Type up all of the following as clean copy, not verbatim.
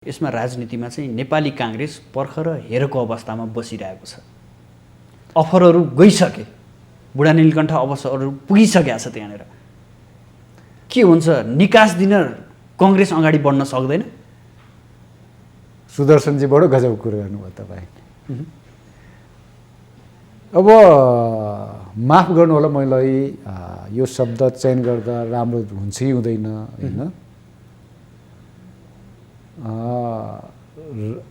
यसमा राजनीतिमा चाहिँ नेपाली कांग्रेस पर्ख र हेरको अवस्थामा बसिरहेको छ। अफरहरू गइसके, बुढा नीलकण्ठ अवसरहरू पुगिसकेका छ। त्यहाँनेर के हुन्छ, निकास दिन कांग्रेस अगाडि बढ्न सक्दैन। सुदर्शनजी बडो गजब कुरा गर्नुभयो तपाईँ। अब माफ गर्नु होला, मैले यो शब्द चयन गर्दा राम्रो हुन्छ कि हुँदैन हैन।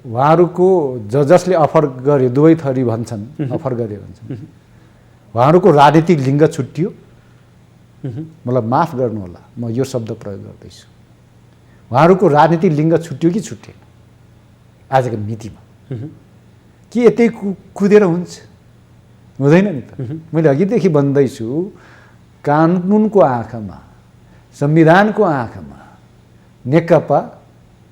उहाँहरूको जसले अफर गर्यो, दुवै थरी भन्छन्, अफर गर्यो भन्छन्, उहाँहरूको राजनीतिक लिङ्ग छुट्टियो। मलाई माफ गर्नु होला, म यो शब्द प्रयोग गर्दैछु। उहाँहरूको राजनीतिक लिङ्ग छुट्टियो कि छुट्टिएन आजको मितिमा? के यतै कुदेर हुन्छ? हुँदैन नि त। मैले अघिदेखि भन्दैछु, कानुनको आँखामा, संविधानको आँखामा नेकपा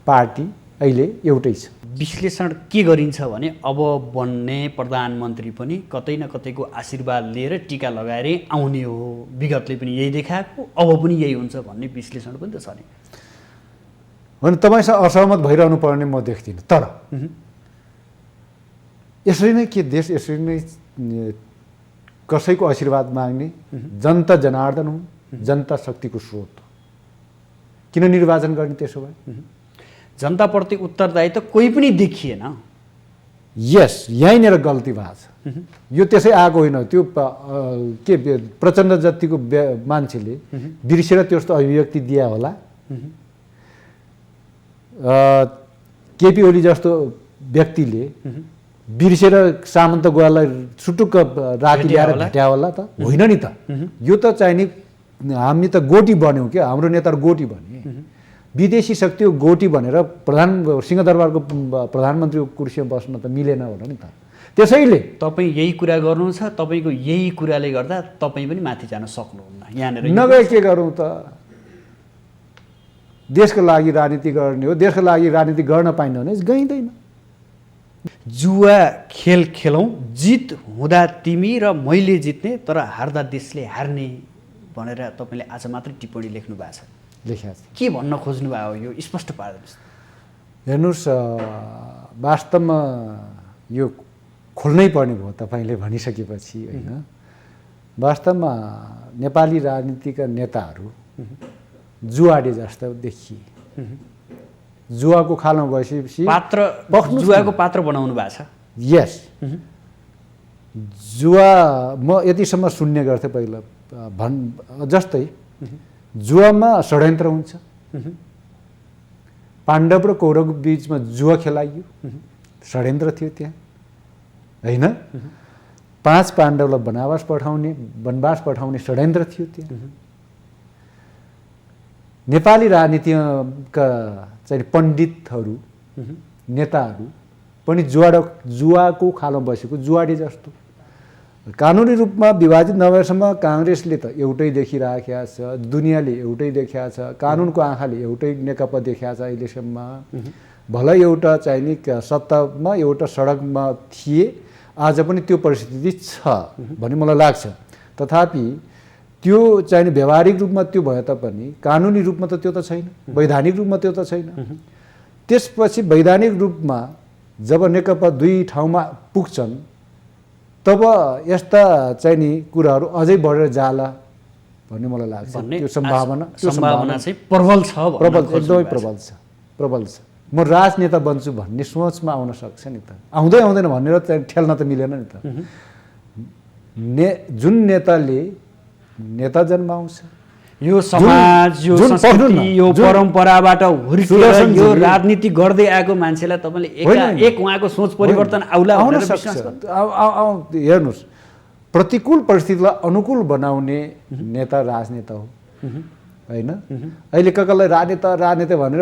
पार्टी अहिले एउटै छ। विश्लेषण के गरिन्छ भने अब बन्ने प्रधानमन्त्री पनि कतै न कतैको आशीर्वाद लिएर टीका लगाएर आउने हो। विगतले पनि यही देखाएको, अब पनि यही हुन्छ भन्ने विश्लेषण पनि त छ नि। होइन, तपाईँसँग असहमत भइरहनु पर्ने म देख्दिनँ। तर यसरी नै के देश यसरी नै कसैको आशीर्वाद माग्ने? जनता जनार्दन हुन्, जनता शक्तिको स्रोत। किन निर्वाचन गर्ने त्यसो भए? जनताप्रति उत्तरदायित्व कोही पनि देखिएन। यस, यहीँनिर गल्ती भएको छ। यो त्यसै आएको होइन। त्यो के प्रचण्ड जतिको मान्छेले बिर्सेर त्यस्तो अभिव्यक्ति दिया होला। केपी ओली जस्तो व्यक्तिले बिर्सेर सामन्त गोवालाई सुटुक्क राति ल्याएर भेट्या होला त? होइन नि त। यो त चाहिने हामी त गोटी बन्यौँ क्या, हाम्रो नेताहरू गोटी बने। विदेशी शक्ति गोटी भनेर सिंहदरबारको प्रधानमन्त्रीको कुर्सीमा बस्न त मिलेन होला नि त। त्यसैले तपाईँ यही कुरा गर्नुहुन्छ, तपाईँको यही कुराले गर्दा तपाईँ पनि माथि जान सक्नुहुन्न। यहाँनिर नगए के गरौँ त? देशको लागि राजनीति गर्ने हो, देशको लागि राजनीति गर्न पाइन्न भने गइँदैन। जुवा खेल खेलौँ, जित हुँदा तिमी र मैले जित्ने तर हार्दा देशले हार्ने भनेर तपाईँले आज मात्रै टिप्पणी लेख्नु भएको छ। लेखेको छ। के भन्न खोज्नु भयो यो स्पष्ट पार्नुहोस्। हेर्नुहोस्, वास्तवमा यो खोल्नै पर्ने भयो तपाईँले भनिसकेपछि होइन। वास्तवमा नेपाली राजनीतिका नेताहरू जुवाडे जस्तो देखिए। जुवाको खालमा गएपछि जुवाको पात्र बनाउनु भएको छ। यस, जुवा म यतिसम्म सुन्ने गर्थेँ पहिला जस्तै जुवामा षड्यन्त्र हुन्छ। पाण्डव र कौरवको बीचमा जुवा खेलाइयो, षड्यन्त्र थियो त्यहाँ होइन। 5 पाण्डवलाई वनवास पठाउने षड्यन्त्र थियो त्यहाँ। नेपाली राजनीतिका चाहिँ पण्डितहरू, नेताहरू पनि जुवाको खालमा बसेको जुवाडे जस्तो। कानुनी रूपमा विभाजित नभएसम्म काङ्ग्रेसले त एउटै देखिराखेको छ, दुनियाँले एउटै देखाएको छ, कानुनको आँखाले एउटै नेकपा देखाएको छ अहिलेसम्म। भलै एउटा चाहिने सत्तामा एउटा सडकमा थिए, आज पनि त्यो परिस्थिति छ भन्ने मलाई लाग्छ। तथापि त्यो चाहिने व्यावहारिक रूपमा त्यो भए तापनि कानुनी रूपमा त त्यो त छैन, वैधानिक रूपमा त्यो त छैन। त्यसपछि वैधानिक रूपमा जब नेकपा दुई ठाउँमा पुग्छन् तब यस्ता चाहिने कुराहरू अझै बढेर जाला भन्ने मलाई लाग्छ। त्यो सम्भावना चाहिँ प्रबल छ, एकदमै प्रबल छ। म राजनेता बन्छु भन्ने सोचमा आउन सक्छ नि त। आउँदैन भनेर ठेल्न त मिलेन नि त। जुन नेताले नेता जन्माउँछ, यो समाज, यो संस्कृति, यो परम्पराबाट हुर्किएर यो राजनीति गर्दै आएको मान्छेलाई तपाईँले एक उहाँको सोच परिवर्तन आउन सक्छ। हेर्नुहोस्, प्रतिकूल परिस्थितिलाई अनुकूल बनाउने नेता राजनेता हो होइन। अहिले कसलाई राजनेता भनेर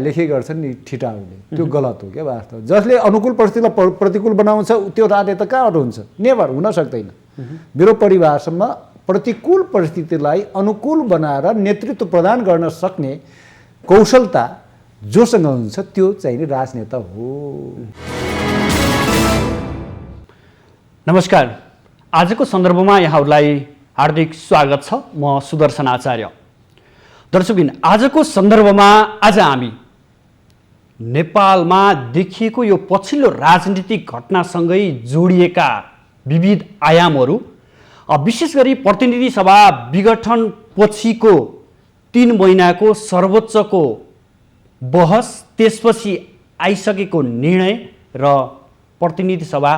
लेखे गर्छन् नि ठिटाहरूले, त्यो गलत हो क्या वास्तव। जसले अनुकूल परिस्थितिलाई प्रतिकूल बनाउँछ त्यो राजनेता कहाँबाट हुन्छ? नेभर, हुन सक्दैन। मेरो परिवारसम्म प्रतिकूल परिस्थितिलाई अनुकूल बनाएर नेतृत्व प्रदान गर्न सक्ने कौशलता जोसँग हुन्छ त्यो चाहिँ राजनेता हो। नमस्कार, आजको सन्दर्भमा यहाँहरूलाई हार्दिक स्वागत छ। म सुदर्शन आचार्य। दर्शकबिन, आजको सन्दर्भमा आज हामी नेपालमा देखिएको यो पछिल्लो राजनीतिक घटनासँगै जोडिएका विविध आयामहरू, विशेष गरी प्रतिनिधि सभा विघटन पछिको 3 महिनाको सर्वोच्चको बहस, त्यसपछि आइसकेको निर्णय र प्रतिनिधि सभा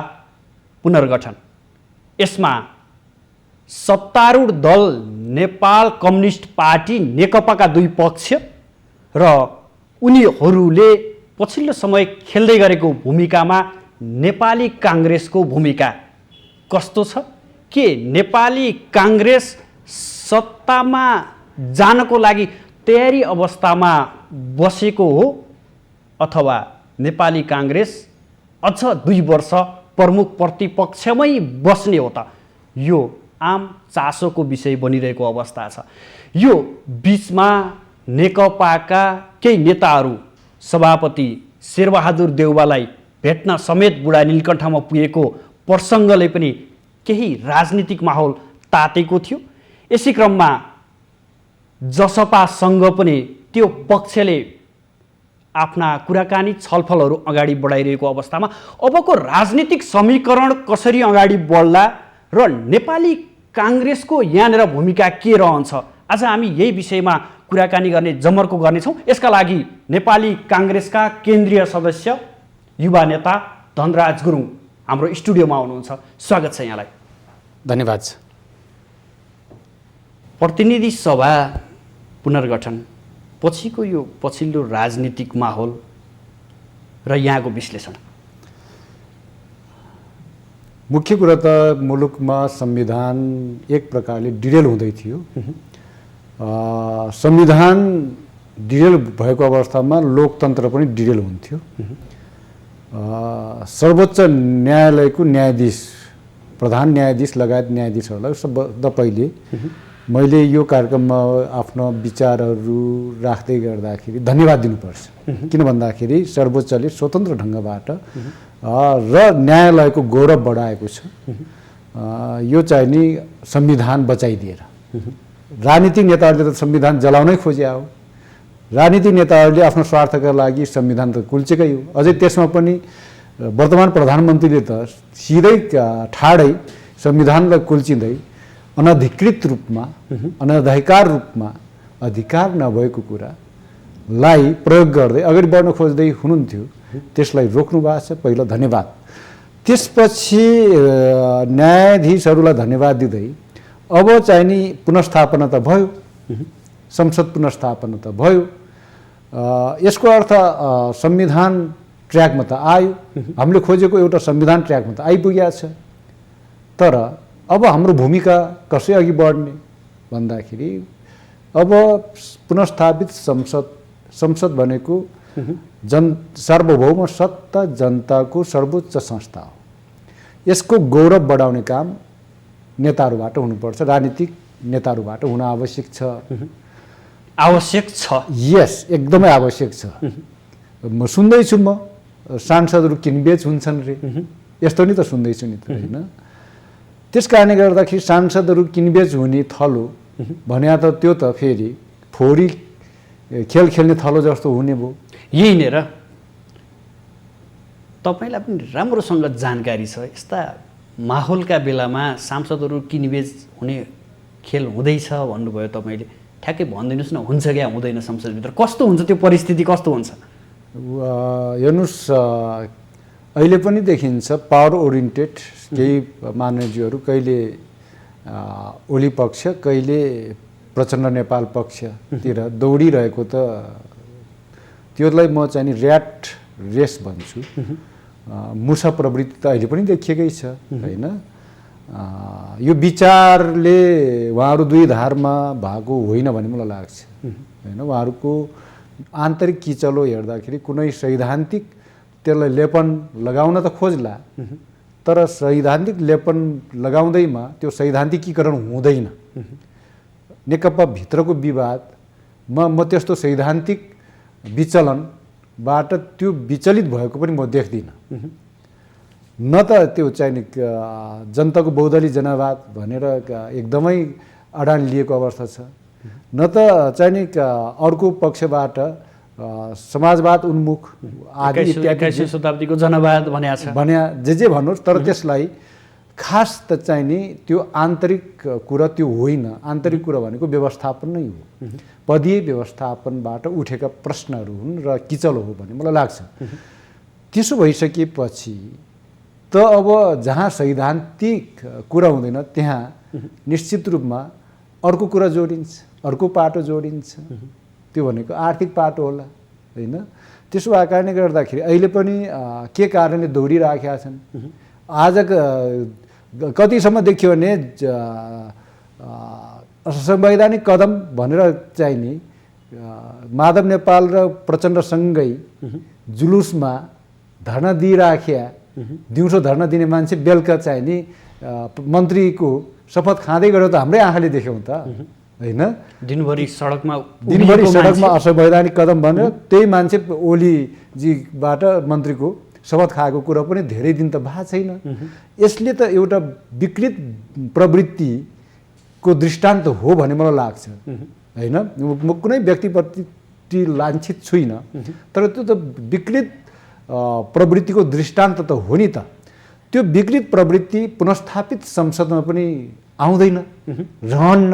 पुनर्गठन, यसमा सत्तारूढ दल नेपाल कम्युनिस्ट पार्टी नेकपाका 2 पक्ष र उनीहरूले पछिल्लो समय खेल्दै गरेको भूमिकामा नेपाली काङ्ग्रेसको भूमिका कस्तो छ? के नेपाली काङ्ग्रेस सत्तामा जानको लागि तयारी अवस्थामा बसेको हो अथवा नेपाली काङ्ग्रेस अझ 2 वर्ष प्रमुख प्रतिपक्षमै बस्ने हो त? यो आम चासोको विषय बनिरहेको अवस्था छ। यो बीचमा नेकपाका केही नेताहरू सभापति शेरबहादुर देउवालाई भेट्न समेत बुढा नीलकण्ठमा पुगेको प्रसङ्गले पनि केही राजनीतिक माहौल तातेको थियो। यसै क्रममा जसपासँग पनि त्यो पक्षले आफ्ना कुराकानी छलफलहरू अगाडि बढाइरहेको अवस्थामा अबको राजनीतिक समीकरण कसरी अगाडि बढ्ला र नेपाली काङ्ग्रेसको यहाँनिर भूमिका के रहन्छ, आज हामी यही विषयमा कुराकानी गर्ने जमर्को गर्नेछौँ। यसका लागि नेपाली काङ्ग्रेसका केन्द्रीय सदस्य युवा नेता धनराज गुरुङ हाम्रो स्टुडियोमा हुनुहुन्छ। स्वागत छ यहाँलाई। धन्यवाद छ। प्रतिनिधि सभा पुनर्गठन पछिको यो पछिल्लो राजनीतिक माहौल र यहाँको विश्लेषण। मुख्य कुरा त मुलुकमा संविधान एक प्रकारले डिरेल हुँदै थियो। संविधान डिरेल भएको अवस्थामा लोकतन्त्र पनि डिरेल हुन्थ्यो। सर्वोच्च न्यायालयको न्यायाधीश, प्रधान न्यायाधीश लगायत न्यायाधीशहरूलाई सबभन्दा पहिले मैले यो कार्यक्रममा आफ्नो विचारहरू राख्दै गर्दाखेरि धन्यवाद दिनुपर्छ। किन भन्दाखेरि सर्वोच्चले स्वतन्त्र ढङ्गबाट र न्यायालयको गौरव बढाएको छ। यो चाहिँ नि संविधान बचाइदिएर। राजनीतिक नेताहरूले त संविधान जलाउनै खोज्या हो। राजनीतिक नेताहरूले आफ्नो स्वार्थका लागि संविधान त कुल्चेकै हो। अझै त्यसमा पनि वर्तमान प्रधानमन्त्रीले त सिधै ठाडै संविधानलाई कुल्चिँदै अनधिकृत रूपमा, अनधिकार रूपमा अधिकार नभएको कुरालाई प्रयोग गर्दै अगाडि बढ्न खोज्दै हुनुहुन्थ्यो। त्यसलाई रोक्नु भएको छ, पहिला धन्यवाद। त्यसपछि न्यायाधीशहरूलाई धन्यवाद दिँदै अब चाहिँ नि पुनर्स्थापना त भयो, संसद पुनर्स्थापना त भयो। यसको अर्थ संविधान ट्र्याकमा त आयो। हामीले खोजेको एउटा संविधान ट्र्याकमा त आइपुगेको छ। तर अब हाम्रो भूमिका कसरी अघि बढ्ने भन्दाखेरि अब पुनर्स्थापित संसद भनेको सार्वभौम सत्ता जनताको सर्वोच्च संस्था हो। यसको गौरव बढाउने काम नेताहरूबाट हुनुपर्छ, राजनीतिक नेताहरूबाट हुन आवश्यक छ। आवश्यक छ, यस, एकदमै आवश्यक छ। म सुन्दैछु, म सांसदहरू किनबेच हुन्छन् रे, यस्तो नि त सुन्दैछु नि त, होइन? त्यस कारणले गर्दाखेरि सांसदहरू किनबेच हुने थलो भने त त्यो त फेरि फोरी खेल खेल्ने थलो जस्तो हुने भयो। यही नै र तपाईँलाई पनि राम्रोसँग जानकारी छ। यस्ता माहौलका बेलामा सांसदहरू किनबेच हुने खेल हुँदैछ भन्नुभयो तपाईँले। ठ्याक्कै भनिदिनुहोस् न, हुन्छ क्या हुँदैन? संसदभित्र कस्तो हुन्छ त्यो परिस्थिति, कस्तो हुन्छ? हेर्नुहोस्, अहिले पनि देखिन्छ पावर ओरिएन्टेड केही मानवजीहरू, कहिले ओली पक्ष, कहिले प्रचण्ड नेपाल पक्षतिर दौडिरहेको त त्यसलाई म चाहिँ नि ऱ्याट रेस भन्छु। मूर्छा प्रवृत्ति त अहिले पनि देखिएकै छ, होइन? यो विचारले उहाँहरू 2 धारमा भएको होइन भन्ने मलाई लाग्छ, होइन? उहाँहरूको आन्तरिक किचलो हेर्दाखेरि कुनै सैद्धान्तिक त्यसलाई लेपन लगाउन त खोज्ला, तर सैद्धान्तिक लेपन लगाउँदैमा त्यो सैद्धान्तिकीकरण हुँदैन। नेकपा भित्रको विवादमा म त्यस्तो सैद्धान्तिक विचलनबाट त्यो विचलित भएको पनि म देख्दिनँ। न त त्यो चाहिँ नि जनताको बहुदलीय जनवाद भनेर एकदमै अडान लिएको अवस्था छ, न त चाहिँ नि अर्को पक्षबाट समाजवाद उन्मुख आदि इत्यादि 21औं शताब्दीको जनवाद भनेको छ भने जे भन्नुहोस्, तर त्यसलाई खास त चाहिँ नि त्यो आन्तरिक कुरा त्यो होइन। आन्तरिक कुरा भनेको व्यवस्थापन नै हो, पदीय व्यवस्थापनबाट उठेका प्रश्नहरू हुन् र किचल हो भन्ने मलाई लाग्छ। त्यसो भइसकेपछि त अब जहाँ सैद्धान्तिक कुरा हुँदैन त्यहाँ निश्चित रूपमा अर्को कुरा जोडिन्छ, अर्को पाटो जोडिन्छ। त्यो भनेको आर्थिक पाटो होला, होइन? त्यसो भएको कारणले गर्दाखेरि अहिले पनि के कारणले दौडिराखेका छन्। आज कतिसम्म देखियो भने असंवैधानिक कदम भनेर चाहिँ नि माधव नेपाल र प्रचण्डसँगै जुलुसमा धर्ना दिइराख्या, दिउँसो धर्ना दिने मान्छे बेलुका चाहिँ नि मन्त्रीको शपथ खाँदै गरेर त हाम्रै आँखाले देख्यौँ त, होइन? दिनभरि सडकमा असंवैधानिक कदम भनेर त्यही मान्छे ओलीजीबाट मन्त्रीको शपथ खाएको कुरा पनि धेरै दिन त भएको छैन। यसले त एउटा विकृत प्रवृत्तिको दृष्टान्त हो भन्ने मलाई लाग्छ, होइन? म कुनै व्यक्तिप्रति लान्छित छुइनँ, तर त्यो त विकृत प्रवृत्तिको दृष्टान्त त हो नि त। त्यो विकृत प्रवृत्ति पुनस्थापित संसदमा पनि आउँदैन, रहन्न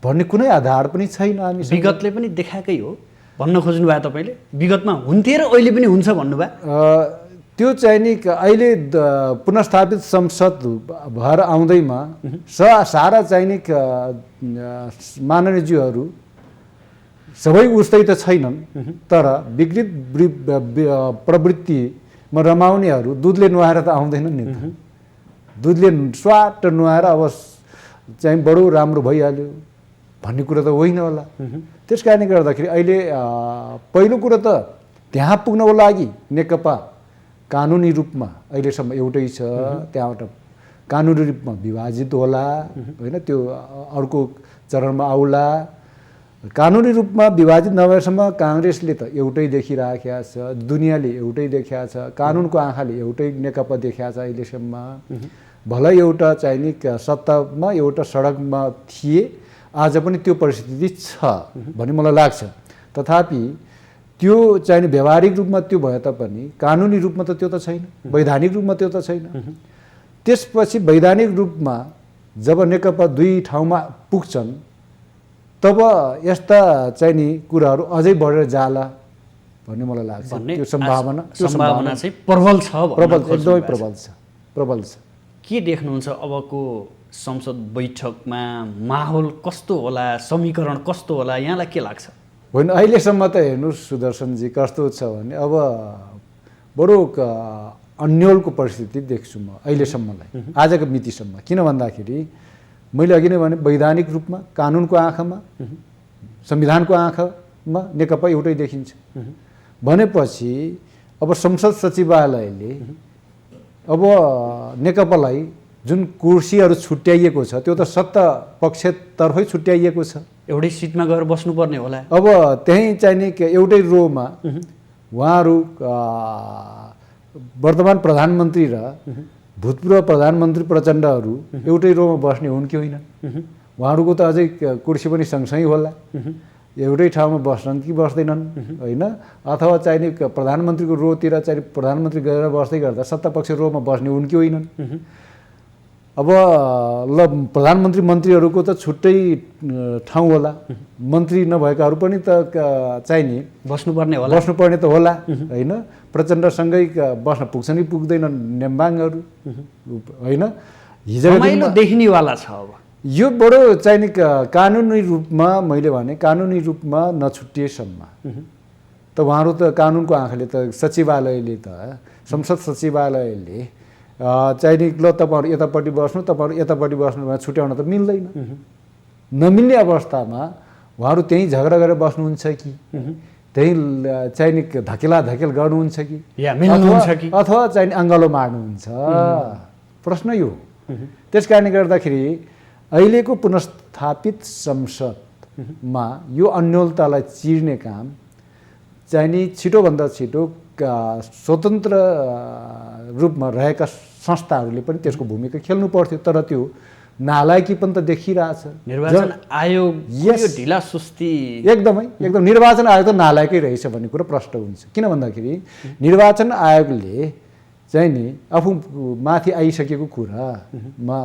भन्ने कुनै आधार पनि छैन। हामी विगतले पनि देखाएकै हो भन्न खोज्नु भयो तपाईँले? विगतमा हुन्थे र अहिले पनि हुन्छ भन्नुभयो? त्यो चाहिँ नि अहिले पुनस्थापित संसद भएर आउँदैमा सारा चाहिँ नि माननीयज्यूहरू सबै उस्तै त छैनन्, तर विकृत प्रवृत्तिमा रमाउनेहरू दुधले नुहाएर त आउँदैनन् नि त। दुधले स्वाट नुहाएर अब चाहिँ बडो राम्रो भइहाल्यो भन्ने कुरा त होइन होला। त्यस कारणले गर्दाखेरि अहिले पहिलो कुरो त त्यहाँ पुग्नको लागि नेकपा कानुनी रूपमा अहिलेसम्म एउटै छ, त्यहाँबाट कानुनी रूपमा विभाजित होला, होइन? त्यो अर्को चरणमा आउला। कानुनी रूपमा विभाजित नभएसम्म काङ्ग्रेसले त एउटै देखिराखेका छ, दुनियाँले एउटै देखाएको छ, कानुनको आँखाले एउटै नेकपा देखाएको छ अहिलेसम्म। भलै एउटा चाहिँ नि सत्तामा एउटा सडकमा थिए, आज पनि त्यो परिस्थिति छ भन्ने मलाई लाग्छ। तथापि त्यो चाहिँ नि व्यावहारिक रूपमा त्यो भए तापनि कानुनी रूपमा त त्यो त छैन, वैधानिक रूपमा त्यो त छैन। त्यसपछि वैधानिक रूपमा जब नेकपा दुई ठाउँमा पुग्छन् तब यस्ता चाहिँ नि कुराहरू अझै बढेर जाला भन्ने मलाई लाग्छ। त्यो सम्भावना चाहिँ प्रबल छ, एकदमै प्रबल छ। के देख्नुहुन्छ अबको संसद बैठकमा माहौल कस्तो होला, समीकरण कस्तो होला, यहाँलाई के लाग्छ? होइन, अहिलेसम्म त हेर्नुहोस् सुदर्शनजी, कस्तो छ भने अब बडो अन्यलको परिस्थिति देख्छु म अहिलेसम्मलाई, आजको मितिसम्म। किन भन्दाखेरि मैले अघि नै भने वैधानिक रूपमा कानुनको आँखामा, संविधानको आँखामा नेकपा एउटै देखिन्छ भनेपछि अब संसद सचिवालयले अब नेकपालाई जुन कुर्सीहरू छुट्याइएको छ त्यो त सत्ता पक्षतर्फै छुट्याइएको छ, एउटै सिटमा गएर बस्नुपर्ने होला। अब त्यहीँ चाहिँ नि एउटै रोमा उहाँहरू वर्तमान प्रधानमन्त्री र भूतपूर्व प्रधानमन्त्री प्रचण्डहरू एउटै रोमा बस्ने हुन् कि होइनन्? उहाँहरूको त अझै कुर्सी पनि सँगसँगै होला, एउटै ठाउँमा बस्छन् कि बस्दैनन्, होइन? अथवा चाहिँ नि प्रधानमन्त्रीको रोतिर चाहिँ प्रधानमन्त्री गएर बस्दै गर्दा सत्तापक्ष रोमा बस्ने हुन् कि होइनन्? अब ल प्रधानमन्त्री मन्त्रीहरूको त छुट्टै ठाउँ होला, मन्त्री नभएकाहरू पनि त चाहिँ नि बस्नुपर्ने त होला, होइन? प्रचण्डसँगै बस्न पुग्छन् कि पुग्दैनन् नेम्बाङहरू, होइन? हिजो देखिनेवाला छ। अब यो बडो चाहिँ नि कानुनी रूपमा मैले भने कानुनी रूपमा नछुटिएसम्म त उहाँहरू त कानुनको आँखाले त सचिवालयले त संसद सचिवालयले चाहिँ नि ल तपाईँहरू यतापट्टि बस्नु, तपाईँहरू यतापट्टि बस्नु भनेर छुट्याउन त मिल्दैन। नमिल्ने अवस्थामा उहाँहरू त्यहीँ झगडा गरेर बस्नुहुन्छ कि त्यहीँ चाहिँ नि धकेल गर्नुहुन्छ कि अथवा चाहिँ अङ्गालो मार्नुहुन्छ? प्रश्न यो। त्यस कारणले गर्दाखेरि अहिलेको पुनस्थापित संसदमा यो अन्योलतालाई चिर्ने काम चाहिँ नि छिटोभन्दा छिटो स्वतन्त्र रूपमा रहेका संस्थाहरूले पनि त्यसको भूमिका खेल्नु पर्थ्यो, तर त्यो नालायकी पनि त देखिरहेछ। निर्वाचन आयोग Yes. यो ढिला सुस्ती एकदम निर्वाचन आयोग त नालायकै रहेछ भन्ने कुरो प्रष्ट हुन्छ। किन भन्दाखेरि निर्वाचन आयोगले चाहिँ नि आफू माथि आइसकेको कुरामा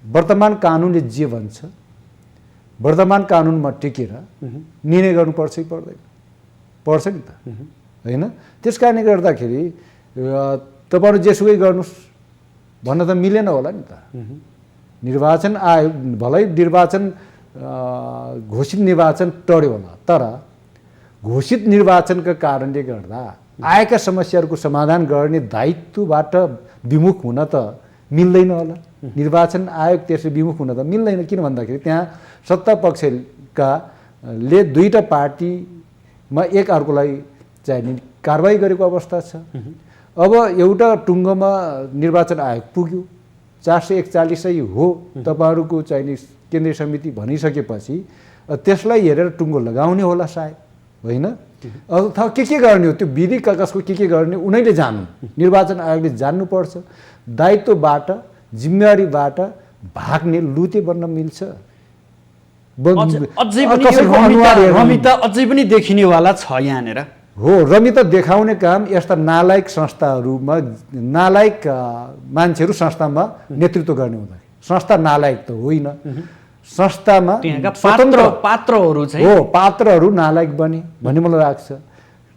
वर्तमान कानुनले जे भन्छ वर्तमान कानुनमा टेकेर निर्णय गर्नुपर्छ कि पर्दैन? पर्छ नि त, होइन? त्यस कारणले गर्दाखेरि तपाईँहरू जेसुकै गर्नुहोस् भन्न त मिलेन होला नि त। निर्वाचन आयोग भलै निर्वाचन घोषित निर्वाचन टर्यो होला, तर घोषित निर्वाचनका कारणले गर्दा आएका समस्याहरूको समाधान गर्ने दायित्वबाट विमुख हुन त मिल्दैन होला। निर्वाचन आयोग त्यसले विमुख हुन त मिल्दैन। किन भन्दाखेरि त्यहाँ सत्ता पक्षका ले दुईटा पार्टीमा एक अर्कोलाई चाहिँ कारबाही गरेको अवस्था छ। अब एउटा टुङ्गोमा निर्वाचन आयोग पुग्यो, 441 हो तपाईँहरूको चाहिँ केन्द्रीय समिति भनिसकेपछि त्यसलाई हेरेर टुङ्गो लगाउने होला सायद, होइन? अथवा के गर्ने हो त्यो विधि कागजको के गर्ने उनीहरूले जान्नु, निर्वाचन आयोगले जान्नुपर्छ। दायित्वबाट जिम्मेवारीबाट भाग्ने लुते बन्न मिल्छ। अझै पनि देखिनेवाला छ यहाँनिर हो। रमिता देखाउने काम यस्ता नालायक संस्थाहरूमा नालायक मान्छेहरू संस्थामा नेतृत्व गर्ने हुँदा संस्था नालायक त होइन, संस्थामा स्वतन्त्र पात्रहरू चाहिँ हो, पात्रहरू नालायक बने भन्ने मलाई लाग्छ।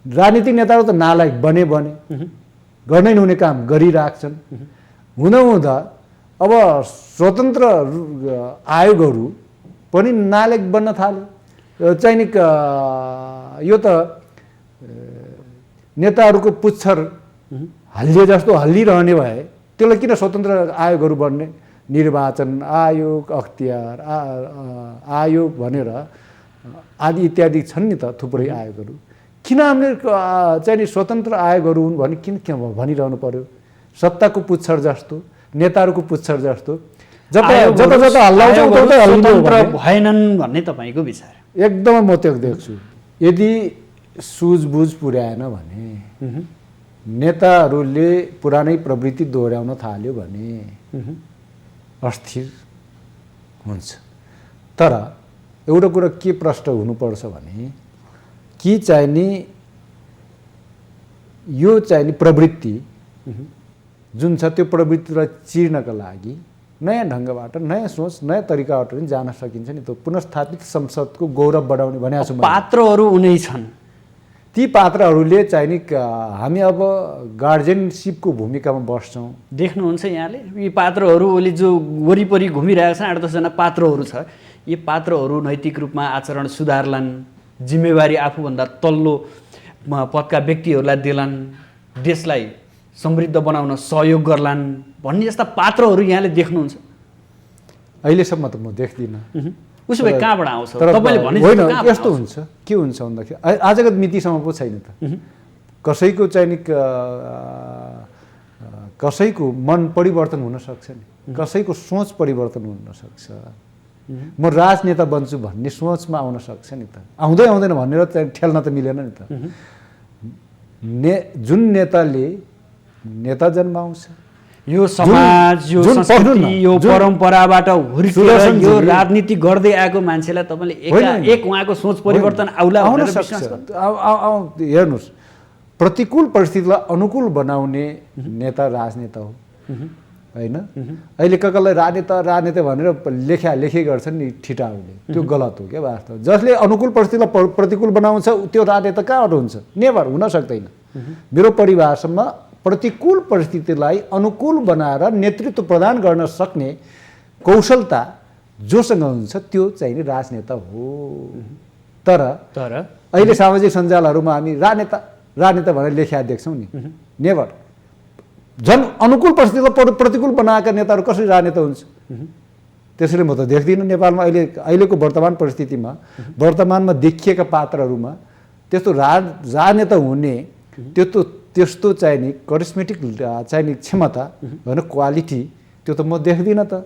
राजनीतिक नेताहरू त नालायक बने गर्नै नहुने काम गरिराख्छन्। हुँदा अब स्वतन्त्र आयोगहरू पनि नालायक बन्न थाल्यो। चाहिँ यो त नेताहरूको पुच्छर हल्लिए जस्तो हल्लिरहने भए त्यसलाई किन स्वतन्त्र आयोगहरू बन्ने? निर्वाचन आयोग, अख्तियार आयोग भनेर आदि इत्यादि छन् नि त थुप्रै आयोगहरू। किन हामीले चाहिँ स्वतन्त्र आयोगहरू हुन् भने किन भनिरहनु पर्यो? सत्ताको पुच्छर जस्तो, नेताहरूको पुच्छर जस्तो जता हल्लाउँछ भएनन् भन्ने तपाईँको विचार? एकदमै म त्यो देख्छु। यदि सुझबुझ पुर्याएन भने नेताहरूले पुरानै प्रवृत्ति दोहोऱ्याउन थाल्यो भने अस्थिर हुन्छ। तर एउटा कुरा के प्रश्न हुनुपर्छ भने कि चाहिँ नि यो चाहिँ नि प्रवृत्ति जुन छ त्यो प्रवृत्तिलाई चिर्नका लागि नयाँ ढङ्गबाट नयाँ सोच नयाँ तरिकाबाट पनि जान सकिन्छ नि त। पुनर्स्थापित संसदको गौरव बढाउने भनेको छु। पात्रहरू उनै छन्, ती पात्रहरूले चाहिँ नि हामी अब गार्जेनसिपको भूमिकामा बस्छौँ। देख्नुहुन्छ यहाँले यी पात्रहरूले जो वरिपरि घुमिरहेका छन् 8-10 जना पात्रहरू छ। यी पात्रहरू नैतिक रूपमा आचरण सुधार्लान्, जिम्मेवारी आफूभन्दा तल्लो पदका व्यक्तिहरूलाई देलान्, देशलाई समृद्ध बनाउन सहयोग गर्लान् भन्ने जस्ता पात्रहरू यहाँले देख्नुहुन्छ? अहिलेसम्म त म देख्दिनँ। उसो भए कहाँबाट आउँछ? तपाईँले भने होइन, यस्तो हुन्छ के हुन्छ भन्दाखेरि आजको मितिसम्म पो छैन त। कसैको चाहिँ नि कसैको मन परिवर्तन हुन सक्छ नि, कसैको सोच परिवर्तन हुन सक्छ। म राजनेता बन्छु भन्ने सोचमा आउन सक्छ नि त। आउँदैन भनेर ठेल्न त मिलेन नि त। जुन नेताले नेता जन्माउँछ, यो समाज यो संस्कृति यो परम्पराबाट हुर्किएर यो राजनीति गर्दै आएको मान्छेलाई तपाईँले एक उहाँको सोच परिवर्तन आउला भनेर विश्वास गर्नुहुन्छ? हेर्नुहोस्, प्रतिकूल परिस्थितिलाई अनुकूल बनाउने नेता राजनेता हो, होइन? अहिले कसलाई राजनेता भनेर लेखे गर्छन् नि ठिटाहरूले, त्यो गलत हो क्या वास्तव। जसले अनुकूल परिस्थितिलाई प्रतिकूल बनाउँछ त्यो राजनेता कहाँबाट हुन्छ? नेभर, हुन सक्दैन। मेरो परिभाषामा प्रतिकूल परिस्थितिलाई अनुकूल बनाएर नेतृत्व प्रदान गर्न सक्ने कौशलता जोसँग हुन्छ त्यो चाहिँ नि राजनेता हो। तर अहिले सामाजिक सञ्जालहरूमा हामी राजनेता भनेर लेख्या देख्छौँ नि, नेभर। झन् अनुकूल परिस्थितिलाई प्रतिकूल बनाएका नेताहरू कसरी राजनेता हुन्छ? त्यसैले म त देख्दिनँ नेपालमा अहिलेको वर्तमान परिस्थितिमा वर्तमानमा देखिएका पात्रहरूमा त्यस्तो राजनेता हुने त्यस्तो चाहिँ नि करिस्मेटिक चाहिँ नि क्षमता होइन, क्वालिटी त्यो त म देख्दिनँ त।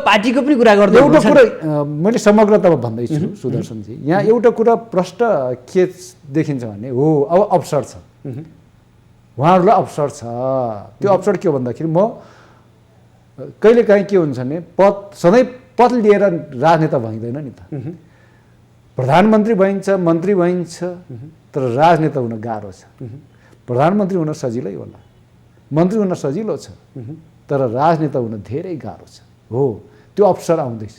पार्टीको पनि कुरा गर्दै एउटा कुरा मैले समग्रतामा भन्दैछु सुदर्शनजी, यहाँ एउटा कुरा प्रष्ट के देखिन्छ भने हो अब अवसर छ, उहाँहरूलाई अवसर छ। त्यो अवसर के हो भन्दाखेरि म कहिलेकाहीँ के हुन्छ भने सधैँ पद लिएर राजनेता भइँदैन नि त। प्रधानमन्त्री भइन्छ, मन्त्री भइन्छ, तर राजनेता हुन गाह्रो छ। प्रधानमन्त्री हुन सजिलै होला, मन्त्री हुन सजिलो छ, तर राजनेता हुन धेरै गाह्रो छ। हो, त्यो अवसर आउँदैछ,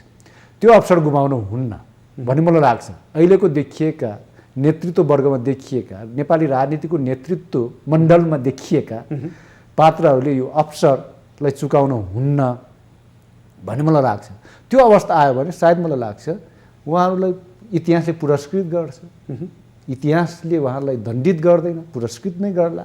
त्यो अवसर गुमाउनु हुन्न भन्ने मलाई लाग्छ। अहिलेको देखिएका नेतृत्व वर्गमा देखिएका, नेपाली राजनीतिको नेतृत्व मण्डलमा देखिएका पात्रहरूले यो अवसरलाई चुकाउन हुन्न भन्ने मलाई लाग्छ। त्यो अवस्था आयो भने सायद मलाई लाग्छ उहाँहरूलाई इतिहासले पुरस्कृत गर्छ, इतिहासले उहाँहरूलाई दण्डित गर्दैन, पुरस्कृत नै गर्ला।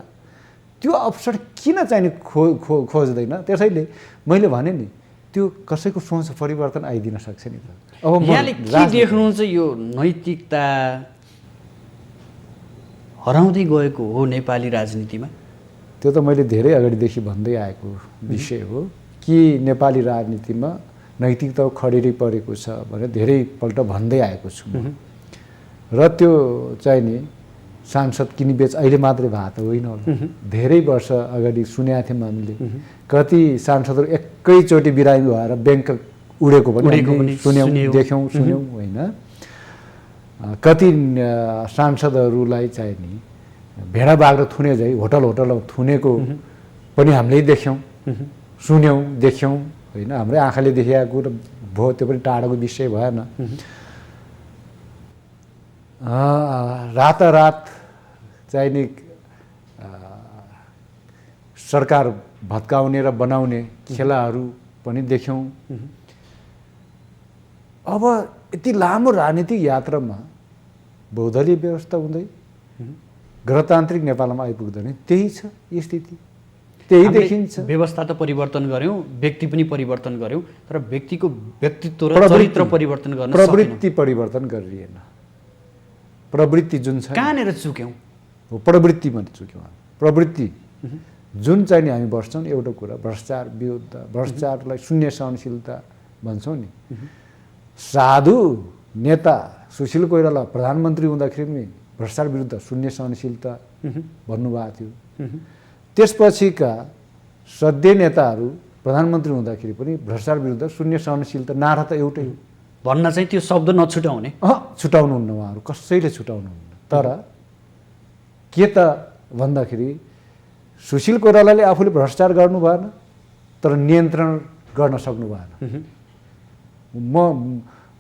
त्यो अवसर किन चाहिने खोज्दैन? त्यसैले मैले भने नि त्यो कसैको सोच परिवर्तन आइदिन सक्छ नि त। अब यहाँले के देख्नुहुन्छ यो नैतिकता हराउँदै गएको हो नेपाली राजनीतिमा? त्यो त मैले धेरै अगाडिदेखि भन्दै आएको विषय हो कि नेपाली राजनीतिमा नैतिकता खडेरी परेको छ भनेर धेरैपल्ट भन्दै आएको छु र त्यो चाहिँ नि सांसद किनीबेच अहिले मात्रै भएको त होइन होला, धेरै वर्ष अगाडि सुनेका थियौँ हामीले। कति सांसदहरू एकैचोटि बिरामी भएर ब्याङ्क उडेको पनि सुन्यौँ, देख्यौँ, सुन्यौँ होइन। कति सांसदहरूलाई चाहिँ नि भेडा बाख्रा थुने झै होटल थुनेको पनि हामीले देख्यौँ, सुन्यौँ, देख्यौँ होइन। हाम्रै आँखाले देखेको र भयो, त्यो पनि टाढाको विषय भएन। रातारात चाहिँ नि सरकार भत्काउने र बनाउने खेलाहरू पनि देख्यौँ। अब यति लामो राजनीतिक यात्रामा बहुदलीय व्यवस्था हुँदै गणतान्त्रिक नेपालमा आइपुग्दैन, त्यही छ स्थिति, त्यही देखिन्छ। व्यवस्था त परिवर्तन गऱ्यौँ, व्यक्ति पनि परिवर्तन गऱ्यौँ, तर व्यक्तिको व्यक्तित्व र चरित्र परिवर्तन गर्न सकेनौँ। प्रवृत्ति परिवर्तन गरिएन। प्रवृत्ति जुन छ कहाँनिर चुक्यौँ? हो, प्रवृत्तिमा चुक्यौँ। प्रवृत्ति जुन चाहिँ नि हामी बस्छौँ, एउटा कुरा भ्रष्टाचार विरुद्ध, भ्रष्टाचारलाई शून्य सहनशीलता भन्छौँ नि। साधु नेता सुशील कोइराला प्रधानमन्त्री हुँदाखेरि पनि भ्रष्टाचार विरुद्ध शून्य सहनशीलता भन्नुभएको थियो। त्यसपछिका सद्य नेताहरू प्रधानमन्त्री हुँदाखेरि पनि भ्रष्टाचार विरुद्ध शून्य सहनशीलता नारा त एउटै हो। भन्न चाहिँ त्यो शब्द नछुटाउने, छुटाउनुहुन्न, उहाँहरू कसैले छुटाउनुहुन्न। तर के त भन्दाखेरि सुशील कोइरालाले आफूले भ्रष्टाचार गर्नु भएन, तर नियन्त्रण गर्न सक्नु भएन। म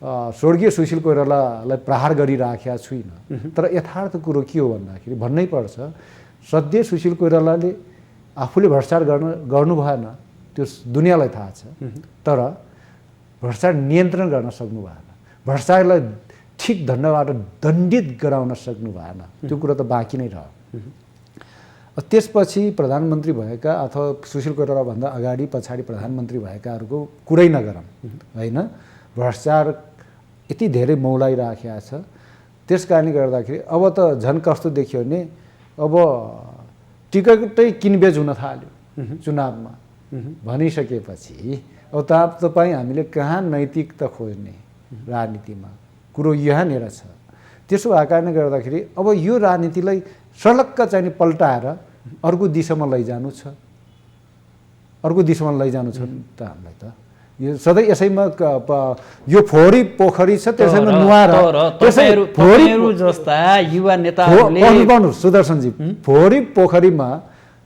स्वर्गीय सुशील कोइरालालाई प्रहार गरिराखेका छुइनँ, तर यथार्थ कुरो के हो भन्दाखेरि भन्नै पर्छ, सद्य सुशील कोइरालाले आफूले भ्रष्टाचार गर्नु भएन, त्यो दुनियाँलाई थाहा छ, तर भ्रष्टाचार नियन्त्रण गर्न सक्नु भएन, भ्रष्टाचारलाई ठिक ढङ्गबाट दण्डित गराउन सक्नु भएन। त्यो कुरो त बाँकी नै रह्यो। त्यसपछि प्रधानमन्त्री भएका अथवा सुशील कोइरालाभन्दा अगाडि पछाडि प्रधानमन्त्री भएकाहरूको कुरै नगरौँ होइन। भ्रष्टाचार यति धेरै मौलाइराखेको छ, त्यस कारणले गर्दाखेरि अब त झन् कस्तो देखियो भने अब टिकटै किनबेच हुन थाल्यो चुनावमा भनिसकेपछि। अब तपाईँ हामीले कहाँ नैतिकता खोज्ने राजनीतिमा, कुरो यहाँनिर छ। त्यसो भएको कारणले गर्दाखेरि अब यो राजनीतिलाई सलक्क चाहिँ पल्टाएर अर्को दिशामा लैजानु छ, अर्को दिशामा लैजानु छ त हामीलाई त। यो सधैँ यसैमा यो फोहोरी पोखरी छ, त्यसैमा नुहाएर तपाईँहरू जस्ता युवा नेताहरूले सुदर्शनजी फोहोरी पोखरीमा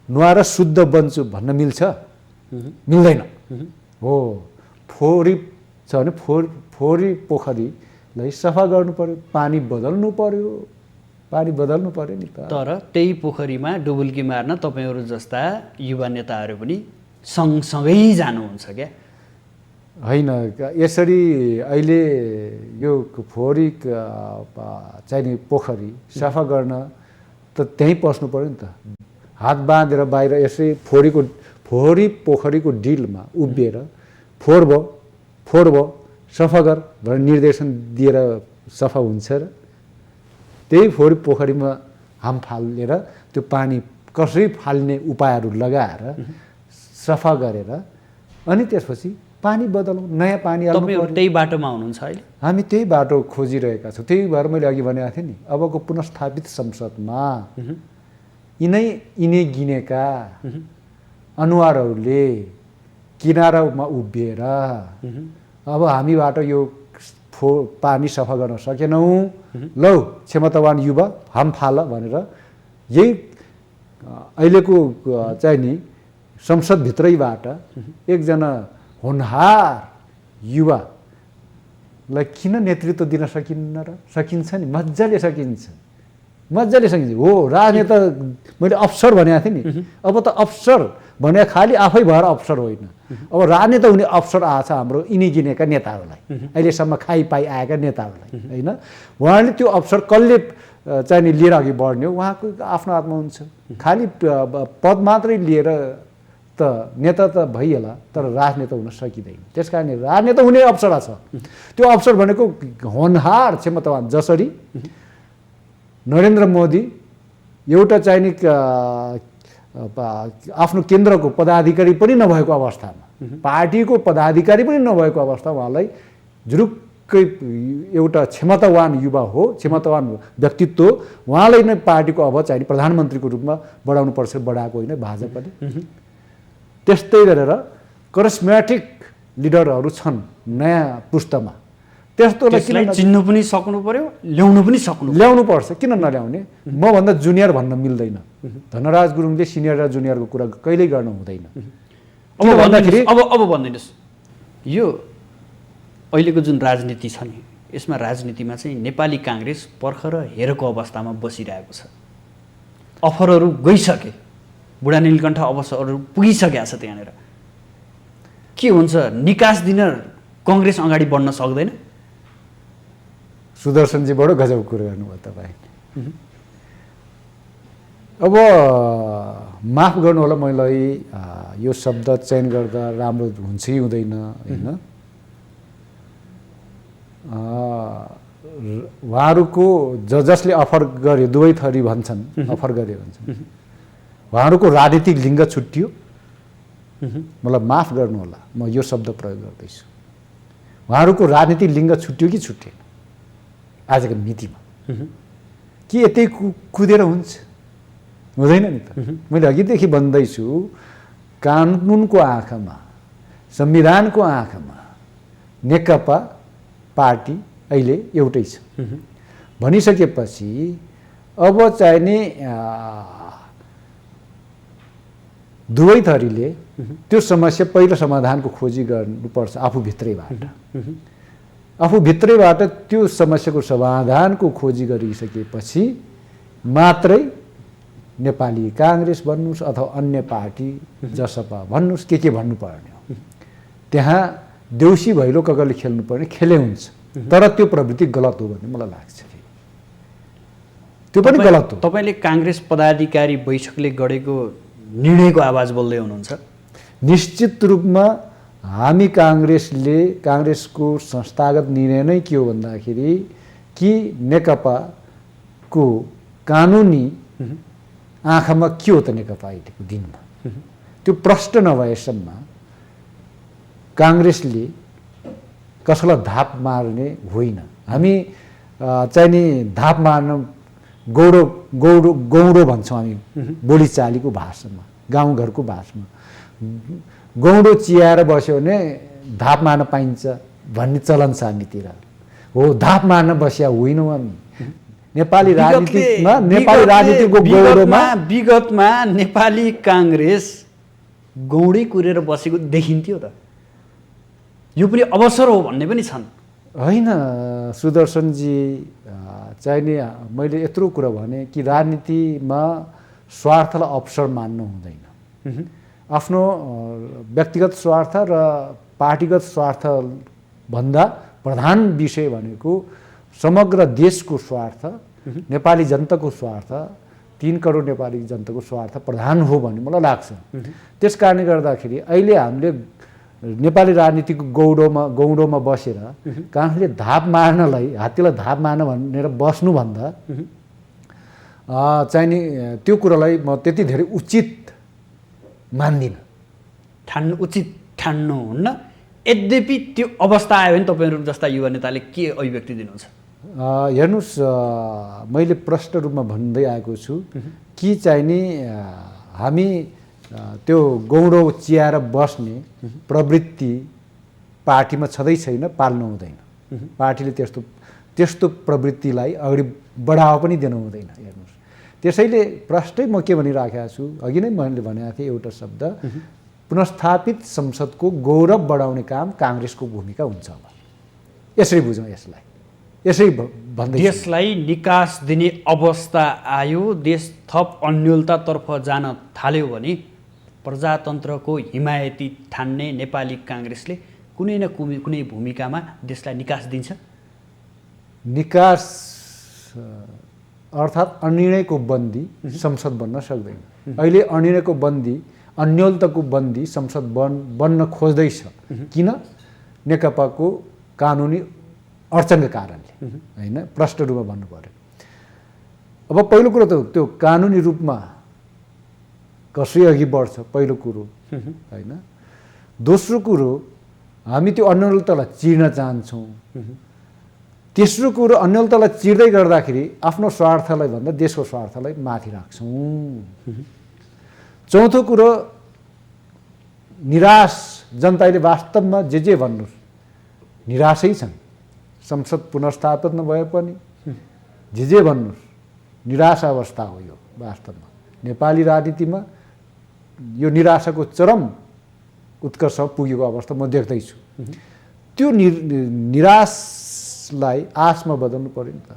नुहाएर शुद्ध बन्छु भन्न मिल्छ? मिल्दैन। हो, फोहोरी छ भने फोहोरी पोखरीलाई सफा गर्नु पर्यो, पानी बदल्नु पर्यो, पानी बदल्नु पर्यो नि त। तर त्यही पोखरीमा डुबुल्की मार्न तपाईँहरू जस्ता युवा नेताहरू पनि सँगसँगै जानुहुन्छ क्या? होइन, यसरी अहिले यो फोहोरी चाहिँ नि पोखरी सफा गर्न त त्यहीँ पस्नु पर्यो नि त। हात बाँधेर बाहिर यसै फोहोरी पोखरीको डिलमा उभिएर फोहोर भयो सफा गर भनेर निर्देशन दिएर सफा हुन्छ र? त्यही फोहोरी पोखरीमा हाम फालेर त्यो पानी कसरी फाल्ने उपायहरू लगाएर सफा गरेर अनि त्यसपछि पानी बदलौँ, नयाँ पानी हाल्नु पर्यो। त्यही बाटोमा हुनुहुन्छ अहिले? हामी त्यही बाटो खोजिरहेका छौँ। त्यही भएर मैले अघि भनेको थिएँ नि, अबको पुनर्स्थापित संसदमा यिनै गिनेका अनुहारहरूले किनारामा उभिएर अब हामीबाट यो पानी सफा गर्न सकेनौँ, लौ क्षमतावान युवा हम फाल भनेर यही अहिलेको चाहिँ नि संसदभित्रैबाट एकजना होनहार युवालाई किन नेतृत्व दिन सकिन्न र? सकिन्छ नि, मजाले सकिन्छ, मजाले सकिन्छ। हो, राजनेता मैले अफसर भनेको थिएँ नि, अब त अफसर भने खालि आफै भएर अफसर होइन, अब राजनेता हुने अफसर आछ हाम्रो यिनी गिनेका नेताहरूलाई, अहिलेसम्म खाइपाइ आएका नेताहरूलाई होइन। उहाँले त्यो अफसर कसले चाहिँ नि लिएर अघि बढ्ने हो, उहाँको आफ्नो हातमा हुन्छ। खालि पद मात्रै लिएर त नेता त भइहाल्ला, तर राजनेता हुन सकिँदैन। त्यस कारणले राजनेता हुने अवसर छ। त्यो अवसर भनेको होनहार क्षमतावान, जसरी नरेन्द्र मोदी एउटा चाहिँ नि आफ्नो केन्द्रको पदाधिकारी पनि नभएको अवस्थामा, पार्टीको पदाधिकारी पनि नभएको अवस्था उहाँलाई जुरुक्कै एउटा क्षमतावान युवा हो, क्षमतावान व्यक्तित्व हो, उहाँलाई नै पार्टीको अब चाहिँ प्रधानमन्त्रीको रूपमा बढाउनु पर्छ, बढाएको होइन भाजपाले। त्यस्तै गरेर करिस्मेटिक लिडरहरू छन् नयाँ पुस्तामा, त्यस्तोलाई चिन्नु पनि सक्नु पर्यो, ल्याउनु पर्छ। किन नल्याउने? मभन्दा जुनियर भन्न मिल्दैन। धनराज गुरुङले सिनियर र जुनियरको कुरा कहिल्यै गर्नु हुँदैन। अब भनिदिनुहोस्, यो अहिलेको जुन राजनीति छ नि, यसमा राजनीतिमा चाहिँ नेपाली काङ्ग्रेस पर्खर हेरेको अवस्थामा बसिरहेको छ। अफरहरू गइसके, बुढा नीलकण्ठ अवसरहरू पुगिसकेका छ। त्यहाँनिर के हुन्छ? निकास दिन कङ्ग्रेस अगाडि बढ्न सक्दैन? सुदर्शनजी बडो गजब कुरो गर्नुभयो तपाईँ। अब माफ गर्नु होला, मलाई यो शब्द चयन गर्दा राम्रो हुन्छ कि हुँदैन होइन। उहाँहरूको जसले अफर गर्यो, दुवै थरी भन्छन्, अफर गर्यो भन्छन्, उहाँहरूको राजनीतिक लिङ्ग छुट्टियो। मलाई माफ गर्नु होला, म यो शब्द प्रयोग गर्दैछु। उहाँहरूको राजनीतिक लिङ्ग छुट्टियो कि छुट्टिएन आजको मितिमा? कि यतै कुदेर हुन्छ? हुँदैन नि त। मैले अघिदेखि भन्दैछु, कानुनको आँखामा, संविधानको आँखामा नेकपा पार्टी अहिले एउटै छ भनिसकेपछि अब चाहिँ नि दुवै थरीले त्यो समस्या पहिलो समाधानको खोजी गर्नुपर्छ आफूभित्रैबाट। आफूभित्रैबाट त्यो समस्याको समाधानको खोजी गरिसकेपछि मात्रै नेपाली काङ्ग्रेस भन्नुहोस् अथवा अन्य पार्टी जसपा भन्नुहोस् के भन्नुपर्ने हो, त्यहाँ देउसी भैलो कगरले खेल्नुपर्ने खेले हुन्छ। तर त्यो प्रवृत्ति गलत हो भन्ने मलाई लाग्छ। त्यो पनि गलत हो। तपाईँले काङ्ग्रेस पदाधिकारी बैठकले गरेको निर्णयको आवाज बोल्दै हुनुहुन्छ। निश्चित रूपमा हामी काङ्ग्रेसको संस्थागत निर्णय नै के हो भन्दाखेरि कि नेकपाको कानुनी आँखामा के हो त नेकपा अहिलेको दिनमा, त्यो प्रश्न नभएसम्म काङ्ग्रेसले कसैलाई धाप मार्ने होइन। हामी चाहिँ नि धाप मार्न गौडो भन्छौँ हामी बोलीचालीको भाषामा, गाउँघरको भाषामा। गौडो चियाएर बस्यो भने धाप मार्न पाइन्छ भन्ने चलन छ हामीतिर। हो, धाप मार्न बस्या होइनौँ हामी। नेपाली राजनीतिको गौडोमा विगतमा नेपाली काङ्ग्रेस गौडै कुरेर बसेको देखिन्थ्यो त। यो पनि अवसर हो भन्ने पनि छन् होइन सुदर्शनजी? चाहिँ नि मैले यत्रो कुरा भने कि राजनीतिमा स्वार्थलाई अवसर मान्नु हुँदैन। आफ्नो व्यक्तिगत स्वार्थ र पार्टीगत स्वार्थभन्दा प्रधान विषय भनेको समग्र देशको स्वार्थ, नेपाली जनताको स्वार्थ, 3 करोड नेपाली जनताको स्वार्थ प्रधान हो भन्ने मलाई लाग्छ। त्यस कारणले गर्दाखेरि अहिले हामीले नेपाली राजनीतिको गौडोमा बसेर काङ्ग्रेसले धाप मार्नलाई, हात्तीलाई धाप मार्न भनेर बस्नुभन्दा चाहिँ नि त्यो कुरालाई म त्यति धेरै उचित मान्दिनँ। उचित ठान्नुहुन्न। यद्यपि त्यो अवस्था आयो भने तपाईँहरू जस्ता युवा नेताले के अभिव्यक्ति दिनुहुन्छ? हेर्नुहोस्, मैले प्रष्ट रूपमा भन्दै आएको छु कि चाहिँ नि हामी त्यो गौँडो चियाएर बस्ने प्रवृत्ति पार्टीमा छँदै छैन, पाल्नु हुँदैन। पार्टीले त्यस्तो प्रवृत्तिलाई अगाडि बढावा पनि दिनु हुँदैन। हेर्नुहोस्, त्यसैले प्रष्टै म के भनिराखेको छु, अघि नै मैले भनेको थिएँ एउटा शब्द, पुनर्स्थापित संसदको गौरव बढाउने काम काङ्ग्रेसको भूमिका हुन्छ। अब यसरी बुझौँ यसलाई, यसरी भन्दै देशलाई निकास दिने अवस्था आयो, देश थप अन्योलतातर्फ जान थाल्यो भने प्रजातन्त्रको हिमायती ठान्ने नेपाली काङ्ग्रेसले कुनै न कुनै भूमिकामा देशलाई निकास दिन्छ। निकास अर्थात् अनिर्णयको बन्दी संसद बन्न सक्दैन। अहिले अनिर्णयको बन्दी, अन्योलताको बन्दी संसद बन्न खोज्दैछ। किन? नेकपाको कानुनी अडचनका कारणले, होइन, प्रष्ट रूपमा भन्नु पर्यो। अब पहिलो कुरो त त्यो कानुनी रूपमा कसरी अघि बढ्छ, पहिलो कुरो, होइन। दोस्रो कुरो, हामी त्यो अन्योलतालाई चिर्न चाहन्छौँ। तेस्रो कुरो, अन्योलतालाई चिर्दै गर्दाखेरि आफ्नो स्वार्थलाई भन्दा देशको स्वार्थलाई माथि राख्छौँ। चौथो कुरो, निराश जनताले वास्तवमा जे भन्नुहोस् निराशै छन्। संसद पुनर्स्थापित नभए पनि जे भन्नुहोस् निराश अवस्था हो यो। वास्तवमा नेपाली राजनीतिमा यो निराशाको चरम उत्कर्ष पुगेको अवस्था म देख्दैछु। त्यो निराशलाई आशमा बदल्नु पर्यो नि त।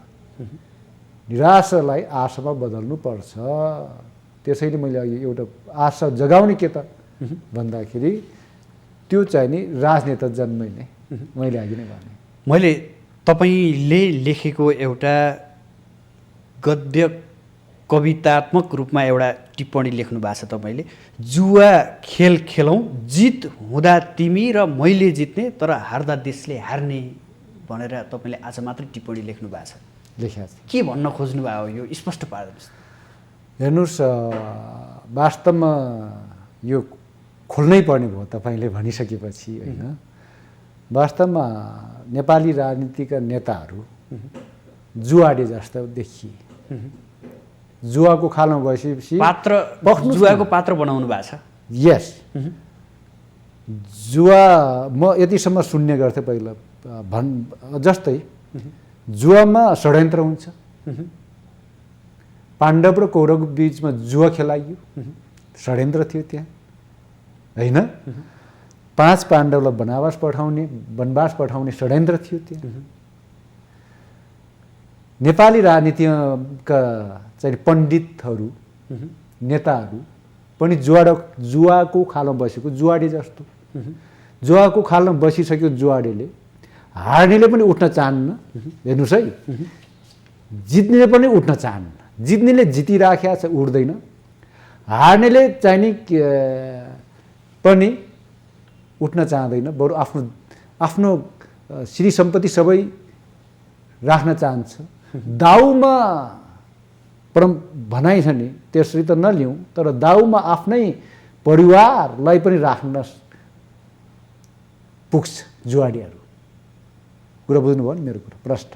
निराशालाई आशामा बदल्नु पर्छ। त्यसैले मैले अघि एउटा आशा जगाउने के त भन्दाखेरि त्यो चाहिँ नि राजनेता जन्मै नै, मैले अघि नै भने। मैले तपाईँले लेखेको एउटा गद्य कवितात्मक रूपमा एउटा टिप्पणी लेख्नु भएको छ तपाईँले। जुवा खेल खेलौँ, जित हुँदा तिमी र मैले जित्ने, तर हार्दा देशले हार्ने भनेर तपाईँले आज मात्रै टिप्पणी लेख्नु भएको छ। लेखेको छ। के भन्न खोज्नु भयो यो स्पष्ट पार्नुहोस्। हेर्नुहोस्, वास्तवमा यो खोल्नै पर्ने भयो तपाईँले भनिसकेपछि, होइन। वास्तवमा नेपाली राजनीतिका नेताहरू जुवाडे जस्तो देखिए। जुवाको खालमा गएपछि जुवाको पात्र बनाउनु भएको छ। यस, जुवा म यतिसम्म सुन्ने गर्थेँ पहिला, जस्तै जुवामा षड्यन्त्र हुन्छ। पाण्डव र कौरवको बिचमा जुवा खेलाइयो, षड्यन्त्र थियो त्यहाँ, होइन। 5 पाण्डवलाई वनवास पठाउने षड्यन्त्र थियो त्यहाँ। नेपाली राजनीतिका चाहिँ पण्डितहरू, नेताहरू पनि जुवाको खालमा बसेको जुवाडे जस्तो। जुवाको खालमा बसिसक्यो जुवाडेले, हार्नेले पनि उठ्न चाहन्न। हेर्नुहोस् है, जित्नेले पनि उठ्न चाहन्न। जित्नेले जितिराखेको छ, उठ्दैन। हार्नेले चाहिँ नि पनि उठ्न चाहँदैन, बरु आफ्नो श्री सम्पत्ति सबै राख्न चाहन्छ। दाउमा भनाइ छ नि, त्यसरी त नलिउँ, तर दाउमा आफ्नै परिवारलाई पनि राख्न पुग्छ जुवाडीहरू। कुरा बुझ्नुभयो नि मेरो कुरा, प्रष्ट।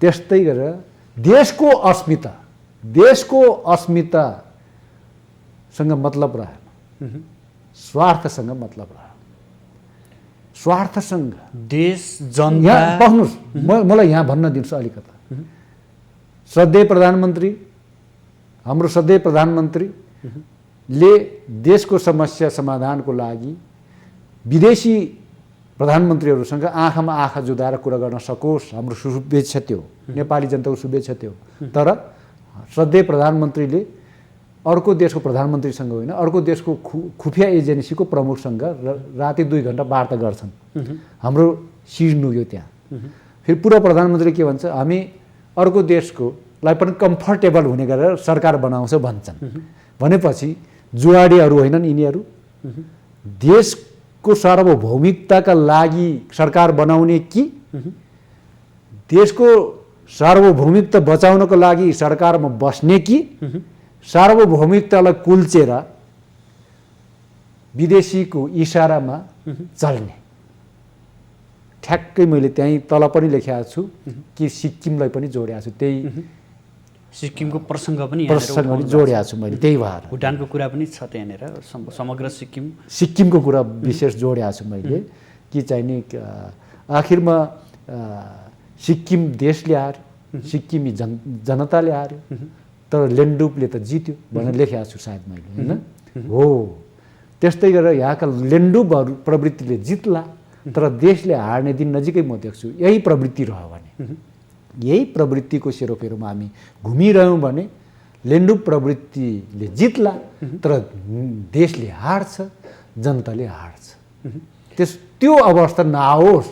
त्यस्तै गरेर देशको अस्मितासँग मतलब रहेन, स्वार्थसँग मतलब रह्यो। स्वार्थसँग देश जनता। यहाँ बस्नुहोस्, मलाई यहाँ भन्न दिनुहोस् अलिकता। श्रद्धेय प्रधानमन्त्री, हाम्रो श्रद्धेय प्रधानमन्त्रीले देशको समस्या समाधानको लागि विदेशी प्रधानमन्त्रीहरूसँग आँखामा आँखा जुदाएर कुरा गर्न सकोस्, हाम्रो शुभेच्छा त्यो, नेपाली जनताको शुभेच्छा त्यो। तर श्रद्धेय प्रधानमन्त्रीले अर्को देशको प्रधानमन्त्रीसँग होइन, अर्को देशको खुफिया एजेन्सीको प्रमुखसँग राति 2 घन्टा वार्ता गर्छन्। हाम्रो शिर नुग्यो त्यहाँ। फेरि पूर्व प्रधानमन्त्रीले के भन्छ, हामी अर्को देशकोलाई पनि कम्फर्टेबल हुने गरेर सरकार बनाउँछ भन्छन्। भनेपछि जुवाडीहरू होइनन् यिनीहरू। देशको सार्वभौमिकताका लागि सरकार बनाउने कि देशको सार्वभौमिकता बचाउनको लागि सरकारमा बस्ने कि सार्वभौमिकतालाई कुल्चेर विदेशीको इसारामा चल्ने। ठ्याक्कै मैले त्यहीँ तल पनि लेखेको छु कि सिक्किमलाई पनि जोडेको छु। त्यही सिक्किमको प्रसङ्ग पनि यहाँनिर प्रसङ्ग उठाउनु जोडेको छु मैले, त्यही भएर भुटानको कुरा पनि छ त्यहाँनिर समग्र सिक्किमको कुरा विशेष जोडेको छु मैले कि चाहिँ नि आखिरमा सिक्किम देशले हार्यो, सिक्किमी जनताले हार्यो, तर लेन्डुपले त जित्यो भनेर लेखेको छु सायद मैले, होइन हो। त्यस्तै गरेर यहाँका लेन्डुपहरू प्रवृत्तिले जित्ला, तर देशले हार्ने दिन नजिकै म देख्छु। यही प्रवृत्ति रह्यो भने, यही प्रवृत्तिको सेरोफेरोमा हामी घुमिरह्यौँ भने लेन्डुप प्रवृत्तिले जित्ला, तर देशले हार्छ, जनताले हार्छ। त्यो अवस्था नआओस्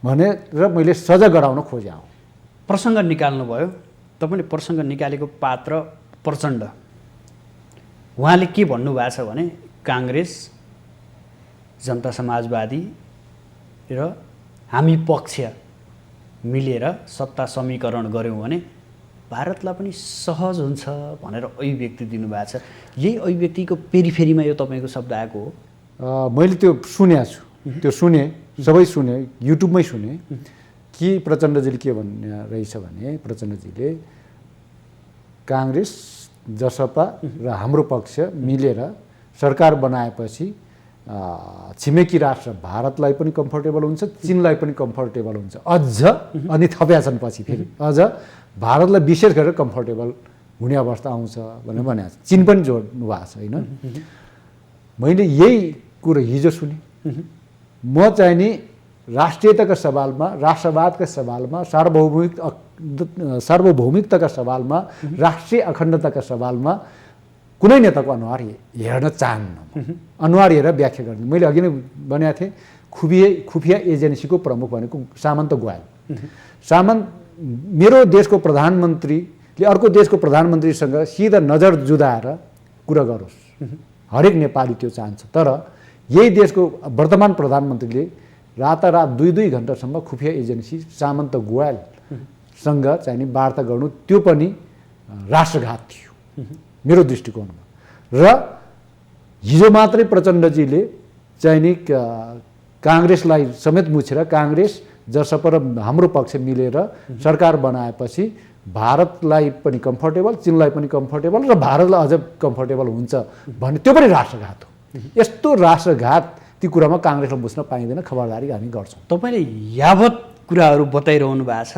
भनेर मैले सजग गराउन खोजेँ। प्रसङ्ग निकाल्नुभयो तपाईँले, प्रसङ्ग निकालेको पात्र प्रचण्ड, उहाँले के भन्नुभएको छ भने काङ्ग्रेस, जनता समाजवादी र हामी पक्ष मिलेर सत्ता समीकरण गऱ्यौँ भने भारतलाई पनि सहज हुन्छ भनेर अभिव्यक्ति दिनुभएको छ। यही अभिव्यक्तिको पेरिफेरीमा यो तपाईँको शब्द आएको हो? मैले त्यो सुनेको छु, त्यो सुने, सबै सुने, युट्युबमै सुने कि प्रचण्डजीले के भन्ने रहेछ भने प्रचण्डजीले काङ्ग्रेस, जसपा र हाम्रो पक्ष मिलेर सरकार बनाएपछि छिमेकी राष्ट्र भारतलाई पनि कम्फर्टेबल हुन्छ, चीनलाई पनि कम्फर्टेबल हुन्छ, अझ अनि थप्या छन् पछि फेरि अझ भारतलाई विशेष गरेर कम्फर्टेबल हुने अवस्था आउँछ भनेर भनेको छ। चीन पनि जोड्नु भएको छ, होइन? मैले यही कुरो हिजो सुने। म चाहिँ नि राष्ट्रियताका सवालमा, राष्ट्रवादका सवालमा, सार्वभौमिकताका सवालमा, राष्ट्रिय अखण्डताका सवालमा कुनै नेताको अनुहार हेर्न चाहन्न, अनुहार हेरेर व्याख्या गर्ने। मैले अघि नै भनेको थिएँ, खुफिया एजेन्सीको प्रमुख भनेको सामन्त गोयल। सामन्त मेरो देशको प्रधानमन्त्रीले अर्को देशको प्रधानमन्त्रीसँग सिधा नजर जुदाएर कुरा गरोस्, हरेक नेपाली त्यो चाहन्छ। तर यही देशको वर्तमान प्रधानमन्त्रीले रातारात 2-2 घन्टासम्म खुफिया एजेन्सी सामन्त गोयलसँग चाहिँ नि वार्ता गर्नु, त्यो पनि राष्ट्रघात थियो मेरो दृष्टिकोणमा। र हिजो मात्रै प्रचण्डजीले चाहिँ नि काङ्ग्रेसलाई समेत मुछेर काङ्ग्रेस, जसपा र हाम्रो पक्ष मिलेर सरकार बनाएपछि भारतलाई पनि कम्फर्टेबल, चीनलाई पनि कम्फर्टेबल र भारतलाई अझ कम्फर्टेबल हुन्छ भन्ने, त्यो पनि राष्ट्रघात हो। यस्तो राष्ट्रघात ती कुरामा काङ्ग्रेसलाई बुझ्न पाइँदैन, खबरदारी हामी गर्छौँ। तपाईँले यावत कुराहरू बताइरहनु भएको छ,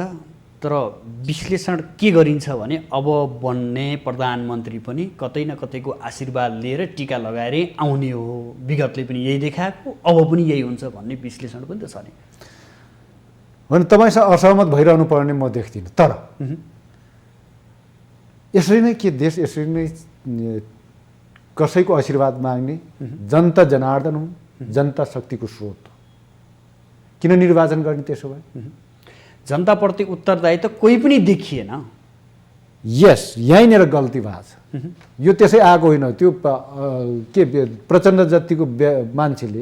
तर विश्लेषण के गरिन्छ भने अब बन्ने प्रधानमन्त्री पनि कतै न कतैको आशीर्वाद लिएर टिका लगाएर आउने हो, विगतले पनि यही देखाएको, अब पनि यही हुन्छ भन्ने विश्लेषण पनि त छ नि। भने तपाईँसँग असहमत भइरहनु पर्ने म देख्दिनँ, तर यसरी नै के देश यसरी नै कसैको आशीर्वाद माग्ने? जनता जनार्दन हुन्, जनता शक्तिको स्रोत। किन निर्वाचन गर्ने त्यसो भए? जनताप्रति उत्तरदायित्व कोही पनि देखिएन। यस, यहीँनिर गल्ती भएको छ। यो त्यसै आएको होइन, त्यो के प्रचण्ड जतिको मान्छेले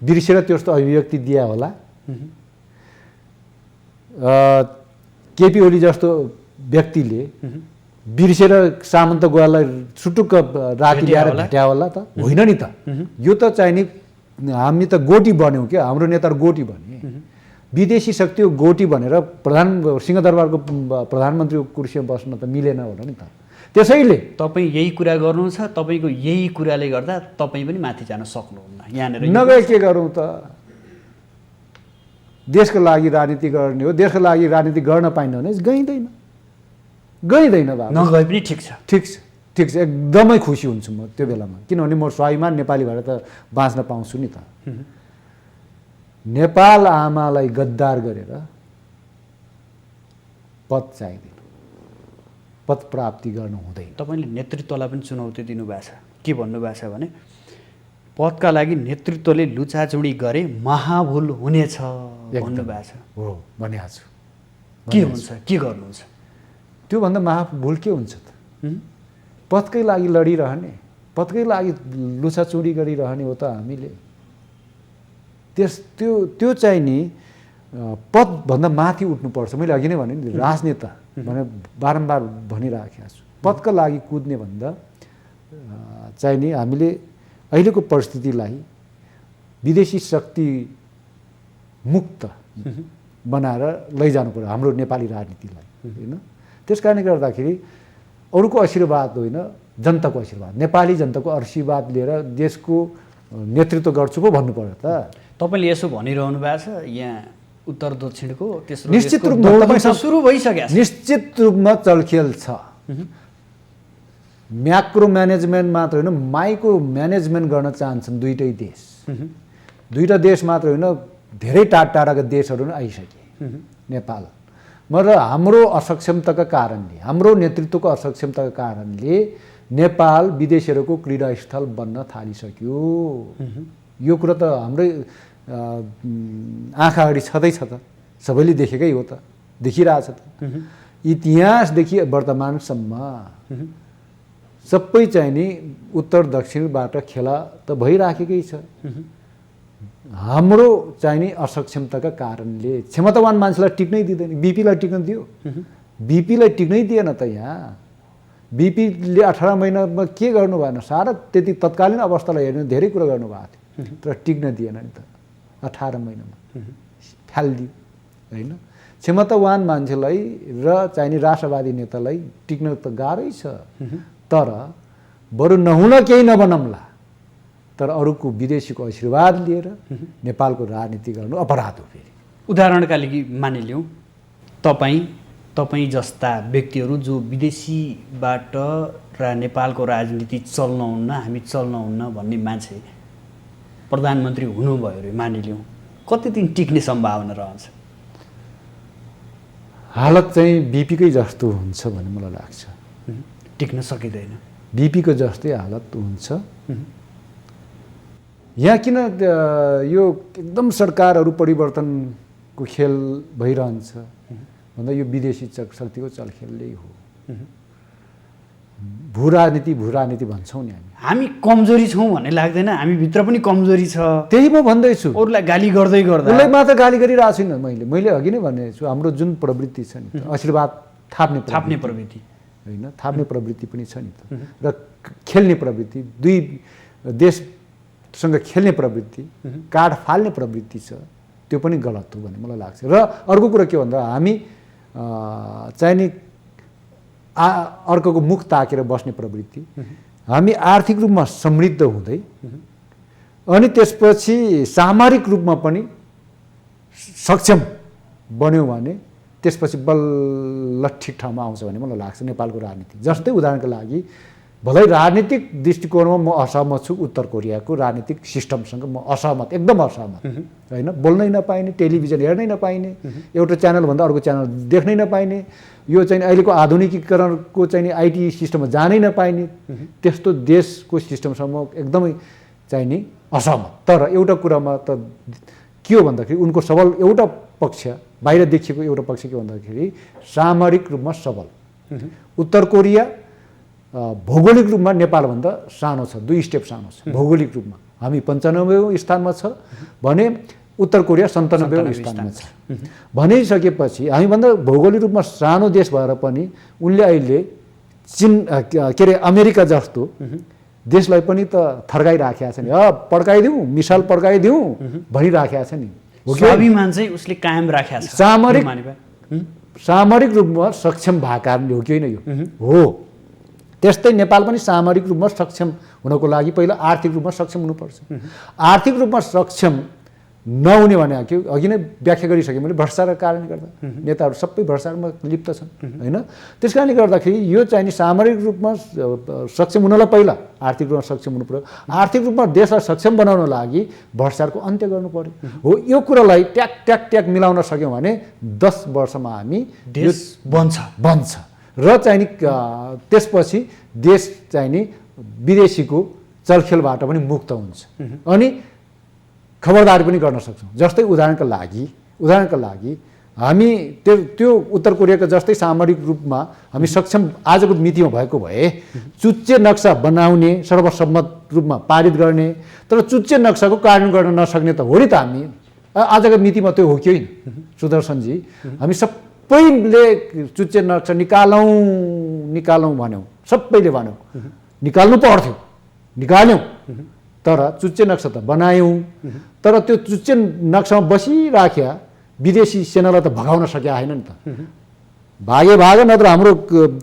बिर्सेर त्यस्तो अभिव्यक्ति दिए होला। केपी ओली जस्तो व्यक्तिले बिर्सेर सामन्त गोयललाई सुटुक्क राति ल्याएर भेट्या होला त? होइन नि त। यो त चाहिँ नि हामी त गोटी बन्यौँ क्या, हाम्रो नेताहरू गोटी बने। विदेशी शक्ति गोटी भनेर सिंहदरबारको प्रधानमन्त्रीको कुर्सीमा बस्न त मिलेन होला नि त। त्यसैले तपाईँ यही कुरा गर्नु छ, तपाईँको यही कुराले गर्दा तपाईँ पनि माथि जान सक्नुहुन्न। यहाँनिर नगए के गरौँ त? देशको लागि राजनीति गर्ने हो, देशको लागि राजनीति गर्न पाइन्न भने गइँदैन, गइँदैन बाबु। नगए पनि ठिक छ, ठिक छ, ठिक छ। एकदमै खुसी हुन्छु म त्यो बेलामा, किनभने म स्वाभिमान नेपाली भएर त बाँच्न पाउँछु नि त। नेपाल आमालाई गद्दार गरेर पद चाहिँदैन, पद प्राप्ति गर्न हुँदैन। तपाईँले नेतृत्वलाई पनि चुनौती दिनुभएको छ। के भन्नुभएको छ भने पदका लागि नेतृत्वले लुचाचुडी गरे महाभुल हुनेछ भन्नुभएको छ। हो, भनिहाल्छु छु। के हुन्छ, के गर्नुहुन्छ? त्योभन्दा महाभुल के हुन्छ त? पदकै लागि लडिरहने, पदकै लागि लुचाचुडी गरिरहने हो त हामीले। त्यो चाहिँ नि पदभन्दा माथि उठ्नुपर्छ। मैले अघि नै भने नि, राजनेता भने बारम्बार भनिराखेको छु, पदका लागि कुद्ने भन्दा चाहिँ नि हामीले अहिलेको परिस्थितिलाई विदेशी शक्ति मुक्त बनाएर लैजानु पर्यो हाम्रो नेपाली राजनीतिलाई, होइन? त्यस कारणले गर्दाखेरि अरूको आशीर्वाद होइन, जनताको आशीर्वाद, नेपाली जनताको आशीर्वाद लिएर देशको नेतृत्व गर्छु पो भन्नु पर्यो त। तपाईँले यसो भनिरहनु भएको छ यहाँ उत्तर दक्षिणको तेस्रो निश्चित देशको रूपमा दौड तपाईसँग त सुरु भइसकेको छ। निश्चित रूपमा चलखेल छ। म्याक्रो म्यानेजमेन्ट मात्र होइन, माइक्रो म्यानेजमेन्ट गर्न चाहन्छन् दुईटै देश। दुईटा देश मात्र होइन, धेरै टाढाका देशहरू पनि आइसके नेपाल। र हाम्रो असक्षमताका कारणले, हाम्रो नेतृत्वको असक्षमताका कारणले नेपाल विदेशीहरूको क्रीडास्थल बन्न थालिसक्यो। यो कुरा त हाम्रै आँखा अगाडि छँदैछ त, सबैले देखेकै हो त, देखिरहेछ त। इतिहासदेखि वर्तमानसम्म सबै चाहिँ नि उत्तर दक्षिणबाट खेला त भइराखेकै छ। हाम्रो चाहिँ नि असक्षमताका कारणले क्षमतावान मान्छेलाई टिक्नै दिँदैन। बिपीलाई टिक्न दियो, बिपीलाई टिक्नै दिएन त। यहाँ बिपीले 18 महिनामा के गर्नु भएन, सारा त्यति तत्कालीन अवस्थालाई हेर्नु धेरै कुरा गर्नुभएको थियो, तर टिक्न दिएन नि त। 18 महिनामा फालिदियो होइन। क्षमतावान मान्छेलाई र चाहिँ नि राष्ट्रवादी नेतालाई टिक्न त गाह्रै छ, तर बरु नहुन केही नबनौँला, तर अरूको विदेशीको आशीर्वाद लिएर नेपालको राजनीति गर्नु अपराध हो। फेरि उदाहरणका लागि मानिलिउँ, तपाईँ जस्ता व्यक्तिहरू जो विदेशीबाट नेपालको राजनीति चल्नुहुन्न, हामी चल्नुहुन्न भन्ने मान्छे प्रधानमन्त्री हुनुभयो अरे मानिलिउँ, कति दिन टिक्ने सम्भावना रहन्छ? हालत चाहिँ बिपीकै जस्तो हुन्छ भन्ने मलाई लाग्छ। टिक्न सकिँदैन। बिपीको जस्तै हालत हुन्छ। यहाँ किन यो एकदम सरकारहरू परिवर्तनको खेल भइरहन्छ भन्दा यो विदेशी शक्तिको चलखेलले हो। भू राजनीति भन्छौँ नि हामी कमजोरी छौँ भन्ने लाग्दैन? हामीभित्र पनि कमजोरी छ। त्यही म भन्दैछु। अरूलाई गाली गर्दै गर्दा उसलाई मात्र गाली गरिरहेको छुइनँ मैले अघि नै भनेको छु। हाम्रो जुन प्रवृत्ति छ नि, आशीर्वाद थाप्ने प्रवृत्ति होइन, थाप्ने प्रवृत्ति पनि छ नि त, र खेल्ने प्रवृत्ति, दुई देशसँग खेल्ने प्रवृत्ति, कार्ड फाल्ने प्रवृत्ति छ, त्यो पनि गलत हो भन्ने मलाई लाग्छ। र अर्को कुरा के भन्दा हामी चाहिँ नि अर्कोको मुख ताकेर बस्ने प्रवृत्ति, हामी आर्थिक रूपमा समृद्ध हुँदै अनि त्यसपछि सामरिक रूपमा पनि सक्षम बन्यौँ भने त्यसपछि बल्ल ठिक ठाउँमा आउँछ भन्ने मलाई लाग्छ नेपालको राजनीति। जस्तै उदाहरणको लागि, भलै राजनीतिक दृष्टिकोणमा म असहमत छु, उत्तर कोरियाको राजनीतिक सिस्टमसँग म असहमत, एकदम असहमत होइन। बोल्नै नपाइने, टेलिभिजन हेर्नै नपाइने, एउटा च्यानलभन्दा अर्को च्यानल देख्नै नपाइने, यो चाहिँ अहिलेको आधुनिकीकरणको चाहिँ आइटी सिस्टममा जानै नपाइने, त्यस्तो देशको सिस्टमसँग एकदमै चाहिँ नि असहमत। तर एउटा कुरामा त के हो भन्दाखेरि उनको सबल एउटा पक्ष, बाहिर देखिएको एउटा पक्ष के भन्दाखेरि सामरिक रूपमा सबल। उत्तर कोरिया भौगोलिक रूपमा नेपालभन्दा सानो छ, 2 स्टेप सानो छ भौगोलिक रूपमा। हामी 95औं स्थानमा छ भने उत्तर कोरिया 97औं स्थानमा छ। भनिसकेपछि हामीभन्दा भौगोलिक रूपमा सानो देश भएर पनि उनले अहिले चीन के अरे अमेरिका जस्तो देशलाई पनि त थर्काइराखेको छ नि, पड्काइदिउँ, मिसाइल पड्काइदिउँ भनिराखेको छ नि। स्वाभिमान चाहिँ उसले कायम राखेको छ। सामरिक रूपमा सक्षम भएको कारणले हो कि होइन? यो हो। त्यस्तै नेपाल पनि सामरिक रूपमा सक्षम हुनको लागि पहिला आर्थिक रूपमा सक्षम हुनुपर्छ। आर्थिक रूपमा सक्षम नहुने भने अघि नै व्याख्या गरिसकेँ मैले, भ्रष्टाचारका कारणले गर्दा नेताहरू सबै भ्रष्टाचारमा लिप्त छन् होइन। त्यस कारणले गर्दाखेरि यो चाहिँ नि सामरिक रूपमा सक्षम हुनलाई पहिला आर्थिक रूपमा सक्षम हुनु पर्यो। आर्थिक रूपमा देशलाई सक्षम बनाउन लागि भ्रष्टाचारको अन्त्य गर्नु पर्यो। हो, यो कुरालाई ट्याक मिलाउन सक्यौँ भने 10 वर्षमा हामी देश बन्छ र चाहिँ नि त्यसपछि देश चाहिँ नि विदेशीको चलखेलबाट पनि मुक्त हुन्छ अनि खबरदारी पनि गर्न सक्छौँ। जस्तै उदाहरणका लागि हामी त्यो उत्तर कोरियाको जस्तै सामरिक रूपमा हामी सक्षम आजको मितिमा भएको भए चुच्चे नक्सा बनाउने, सर्वसम्मत रूपमा पारित गर्ने, तर चुच्चे नक्साको कार्यान्वयन गर्न नसक्ने त हो नि त हामी। आजको मितिमा त्यो हो कि होइन सुदर्शनजी? हामी सबैले चुच्चे नक्सा निकालौँ भन्यौँ, सबैले भन्यौँ निकाल्नु पर्थ्यो, निकाल्यौँ, तर चुच्चे नक्सा त बनायौँ। तर त्यो चुच्चे नक्सामा बसिराख्या विदेशी सेनालाई त भगाउन सकेका होइन नि त भाग नत्र हाम्रो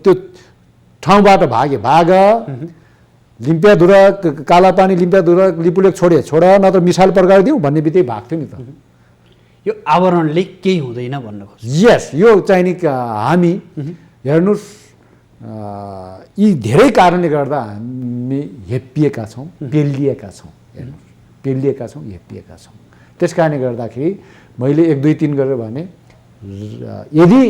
त्यो ठाउँबाट भाग लिम्पियाधुरा कालापानी लिम्पियाधुरा लिपुलेक छोड नत्र मिसाइल पड्काइदिउँ भन्ने बित्तिकै भाग्थ्यो नि त। यो आवरणले केही हुँदैन भन्न खोज्छु। यस, यो चाहिँ नि हामी हेर्नुहोस् यी धेरै कारणले गर्दा हामी हेप्पिएका छौँ, पेलिएका छौँ। हेर्नुहोस्, पेलिएका छौँ, हेप्पिएका छौँ। त्यस कारणले गर्दाखेरि मैले 1 2 3 गरेर भने यदि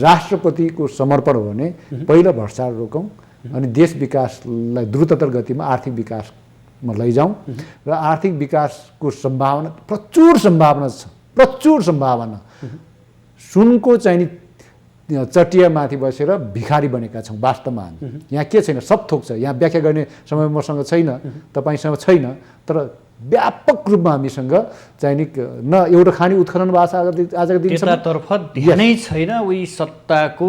राष्ट्रपतिको समर्पण हो भने पहिला भ्रष्टाचार रोकौँ अनि देश विकासलाई द्रुततर गतिमा आर्थिक विकासमा लैजाउँ र आर्थिक विकासको सम्भावना प्रचुर सम्भावना छ, प्रचुर सम्भावना। सुनको चाहिँ नि चटियामाथि बसेर भिखारी बनेका छौँ वास्तवमा हामी। यहाँ के छैन, सब थोक छ। यहाँ व्याख्या गर्ने समय मसँग छैन, तपाईँसँग छैन, तर व्यापक रूपमा हामीसँग चाहिँ नि न एउटा खानी उत्खनन भाषा आजको दिनसम्म त्यतातर्फ ध्यानै छैन। उही सत्ताको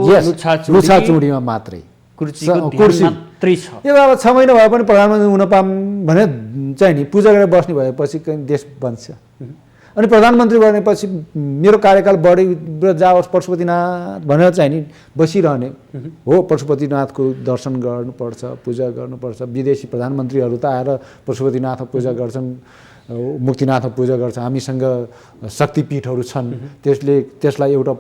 लुछाचुडीमा मात्रै कुर्सी मात्रै छ। यो अब 6 महिना भए पनि प्रधानमन्त्री हुन पाऊँ भने चाहिँ नि पूजा गरेर बस्ने भएपछि देश बन्छ। अनि प्रधानमन्त्री बनेपछि मेरो कार्यकाल बढेर जाओस् पशुपतिनाथ भनेर चाहिँ नि बसिरहने हो। पशुपतिनाथको दर्शन गर्नुपर्छ, पूजा गर्नुपर्छ। विदेशी प्रधानमन्त्रीहरू त आएर पशुपतिनाथमा पूजा गर्छन्, मुक्तिनाथमा पूजा गर्छ। हामीसँग शक्तिपीठहरू छन्, त्यसलाई एउटा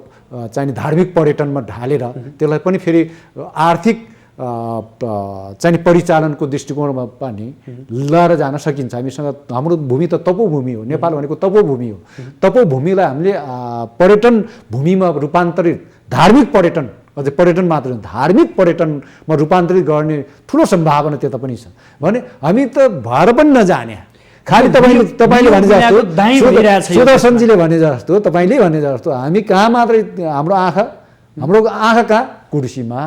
चाहिँ धार्मिक पर्यटनमा ढालेर त्यसलाई पनि फेरि आर्थिक चाहिँ परिचालनको दृष्टिकोणमा पनि लिएर जान सकिन्छ। हामीसँग हाम्रो भूमि त तपोभूमि हो, नेपाल भनेको तपोभूमि हो। तपोभूमिलाई हामीले पर्यटन भूमिमा रूपान्तरित, धार्मिक पर्यटन, अझै पर्यटन मात्र धार्मिक पर्यटनमा रूपान्तरित गर्ने ठुलो सम्भावना त्यता पनि छ भने हामी त भएर पनि नजाने। खालि तपाईँले भने जस्तो सुदर्शनजीले भने जस्तो, तपाईँले भने जस्तो हामी कहाँ मात्रै हाम्रो आँखा कहाँ कुर्सीमा,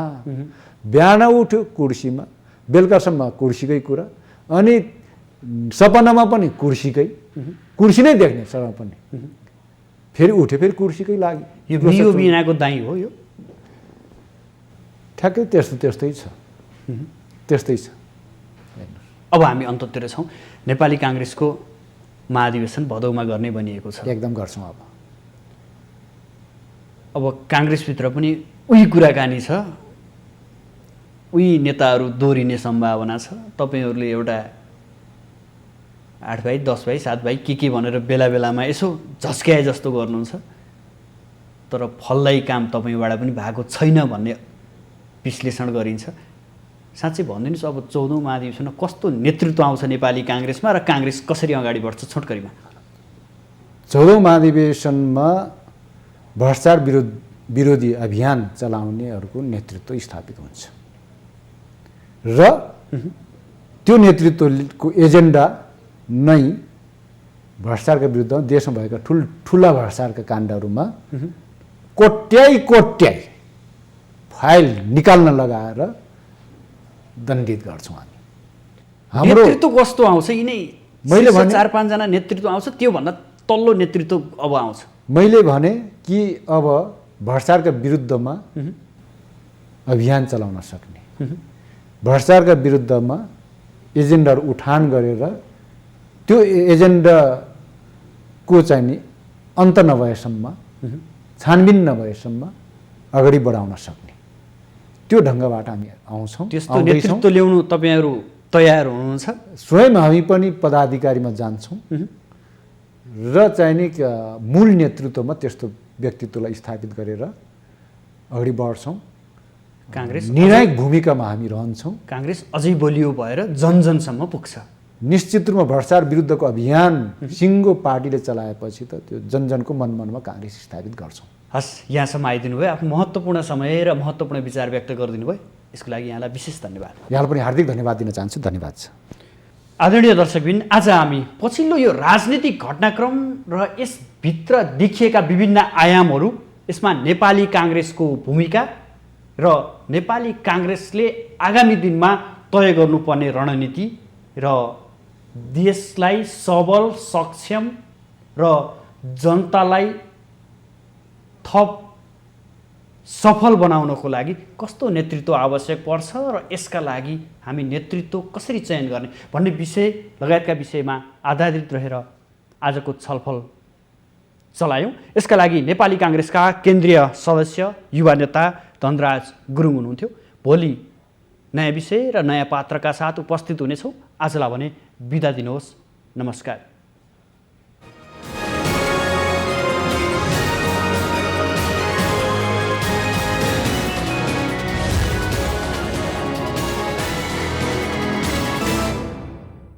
बिहान उठ्यो कुर्सीमा, बेलुकासम्म कुर्सीकै कुरा, अनि सपनामा पनि कुर्सी नै देख्ने सरमा पनि, फेरि उठ्यो फेरि कुर्सीकै लागि। यो बियो बिनाको दाई हो यो, ठ्याक्कै त्यस्तै छ, त्यस्तै छ। अब हामी अन्ततिर छौँ। नेपाली काङ्ग्रेसको महाधिवेशन भदौमा गर्ने भनिएको छ। एकदम गर्छौँ। अब काङ्ग्रेसभित्र पनि उही कुराकानी छ, उही नेताहरू दोहोरिने सम्भावना छ। तपाईँहरूले एउटा 8 भाइ 10 भाइ 7 भाइ के भनेर बेला बेलामा यसो झस्क्याए जस्तो गर्नुहुन्छ, तर फलदायी काम तपाईँबाट पनि भएको छैन भन्ने विश्लेषण गरिन्छ। साँच्चै भनिदिनुहोस्, अब 14औं महाधिवेशनमा कस्तो नेतृत्व आउँछ नेपाली काङ्ग्रेसमा र काङ्ग्रेस कसरी अगाडि बढ्छ छोटकरीमा? 14औं महाधिवेशनमा भ्रष्टाचार विरोधी अभियान चलाउनेहरूको नेतृत्व स्थापित हुन्छ र त्यो नेतृत्वको एजेन्डा नै भ्रष्टाचारका विरुद्ध देशमा भएका ठुला भ्रष्टाचारका काण्डहरूमा कोट्याई फाइल निकाल्न लगाएर दण्डित गर्छौँ हामी। हाम्रो नेतृत्व कस्तो आउँछ? यिनै मैले भने 4-5 जना नेतृत्व आउँछ, त्योभन्दा तल्लो नेतृत्व अब आउँछ। मैले भने कि अब भ्रष्टाचारका विरुद्धमा अभियान चलाउन सक्ने, भ्रष्टाचारका विरुद्धमा एजेन्डाहरू उठान गरेर त्यो एजेन्डाको चाहिँ नि अन्त नभएसम्म, छानबिन नभएसम्म अगाडि बढाउन सक्ने त्यो ढङ्गबाट हामी आउँछौँ। त्यस्तो नेतृत्व ल्याउनु तपाईँहरू तयार हुनुहुन्छ? स्वयं हामी पनि पदाधिकारीमा जान्छौँ र चाहिँ नि मूल नेतृत्वमा त्यस्तो व्यक्तित्वलाई स्थापित गरेर अगाडि बढ्छौँ। काङ्ग्रेस निर्णायक भूमिकामा हामी रहन्छौँ। काङ्ग्रेस अझै बलियो भएर जनजनसम्म पुग्छ। निश्चित रूपमा भ्रष्टाचार विरुद्धको अभियान सिङ्गो पार्टीले चलाएपछि त त्यो जनजनको मनमनमा काङ्ग्रेस स्थापित गर्छौँ। हस्, यहाँसम्म आइदिनु भयो, आफ्नो महत्त्वपूर्ण समय र महत्त्वपूर्ण विचार व्यक्त गरिदिनु भयो, यसको लागि यहाँलाई विशेष धन्यवाद। यहाँलाई पनि हार्दिक धन्यवाद दिन चाहन्छु। धन्यवाद छ। आदरणीय दर्शकबिन, आज हामी पछिल्लो यो राजनीतिक घटनाक्रम र यसभित्र देखिएका विभिन्न आयामहरू, यसमा नेपाली काङ्ग्रेसको भूमिका र नेपाली काङ्ग्रेसले आगामी दिनमा तय गर्नुपर्ने रणनीति र देशलाई सबल, सक्षम र जनतालाई थप सफल बनाउनको लागि कस्तो नेतृत्व आवश्यक पर्छ र यसका लागि हामी नेतृत्व कसरी चयन गर्ने भन्ने विषय लगायतका विषयमा आधारित रहेर आजको छलफल चलायौँ। यसका लागि नेपाली काङ्ग्रेसका केन्द्रीय सदस्य युवा नेता धनराज गुरुङ हुनुहुन्थ्यो। भोलि नयाँ विषय र नयाँ पात्रका साथ उपस्थित हुनेछौँ। आजलाई भने बिदा दिनुहोस्। नमस्कार।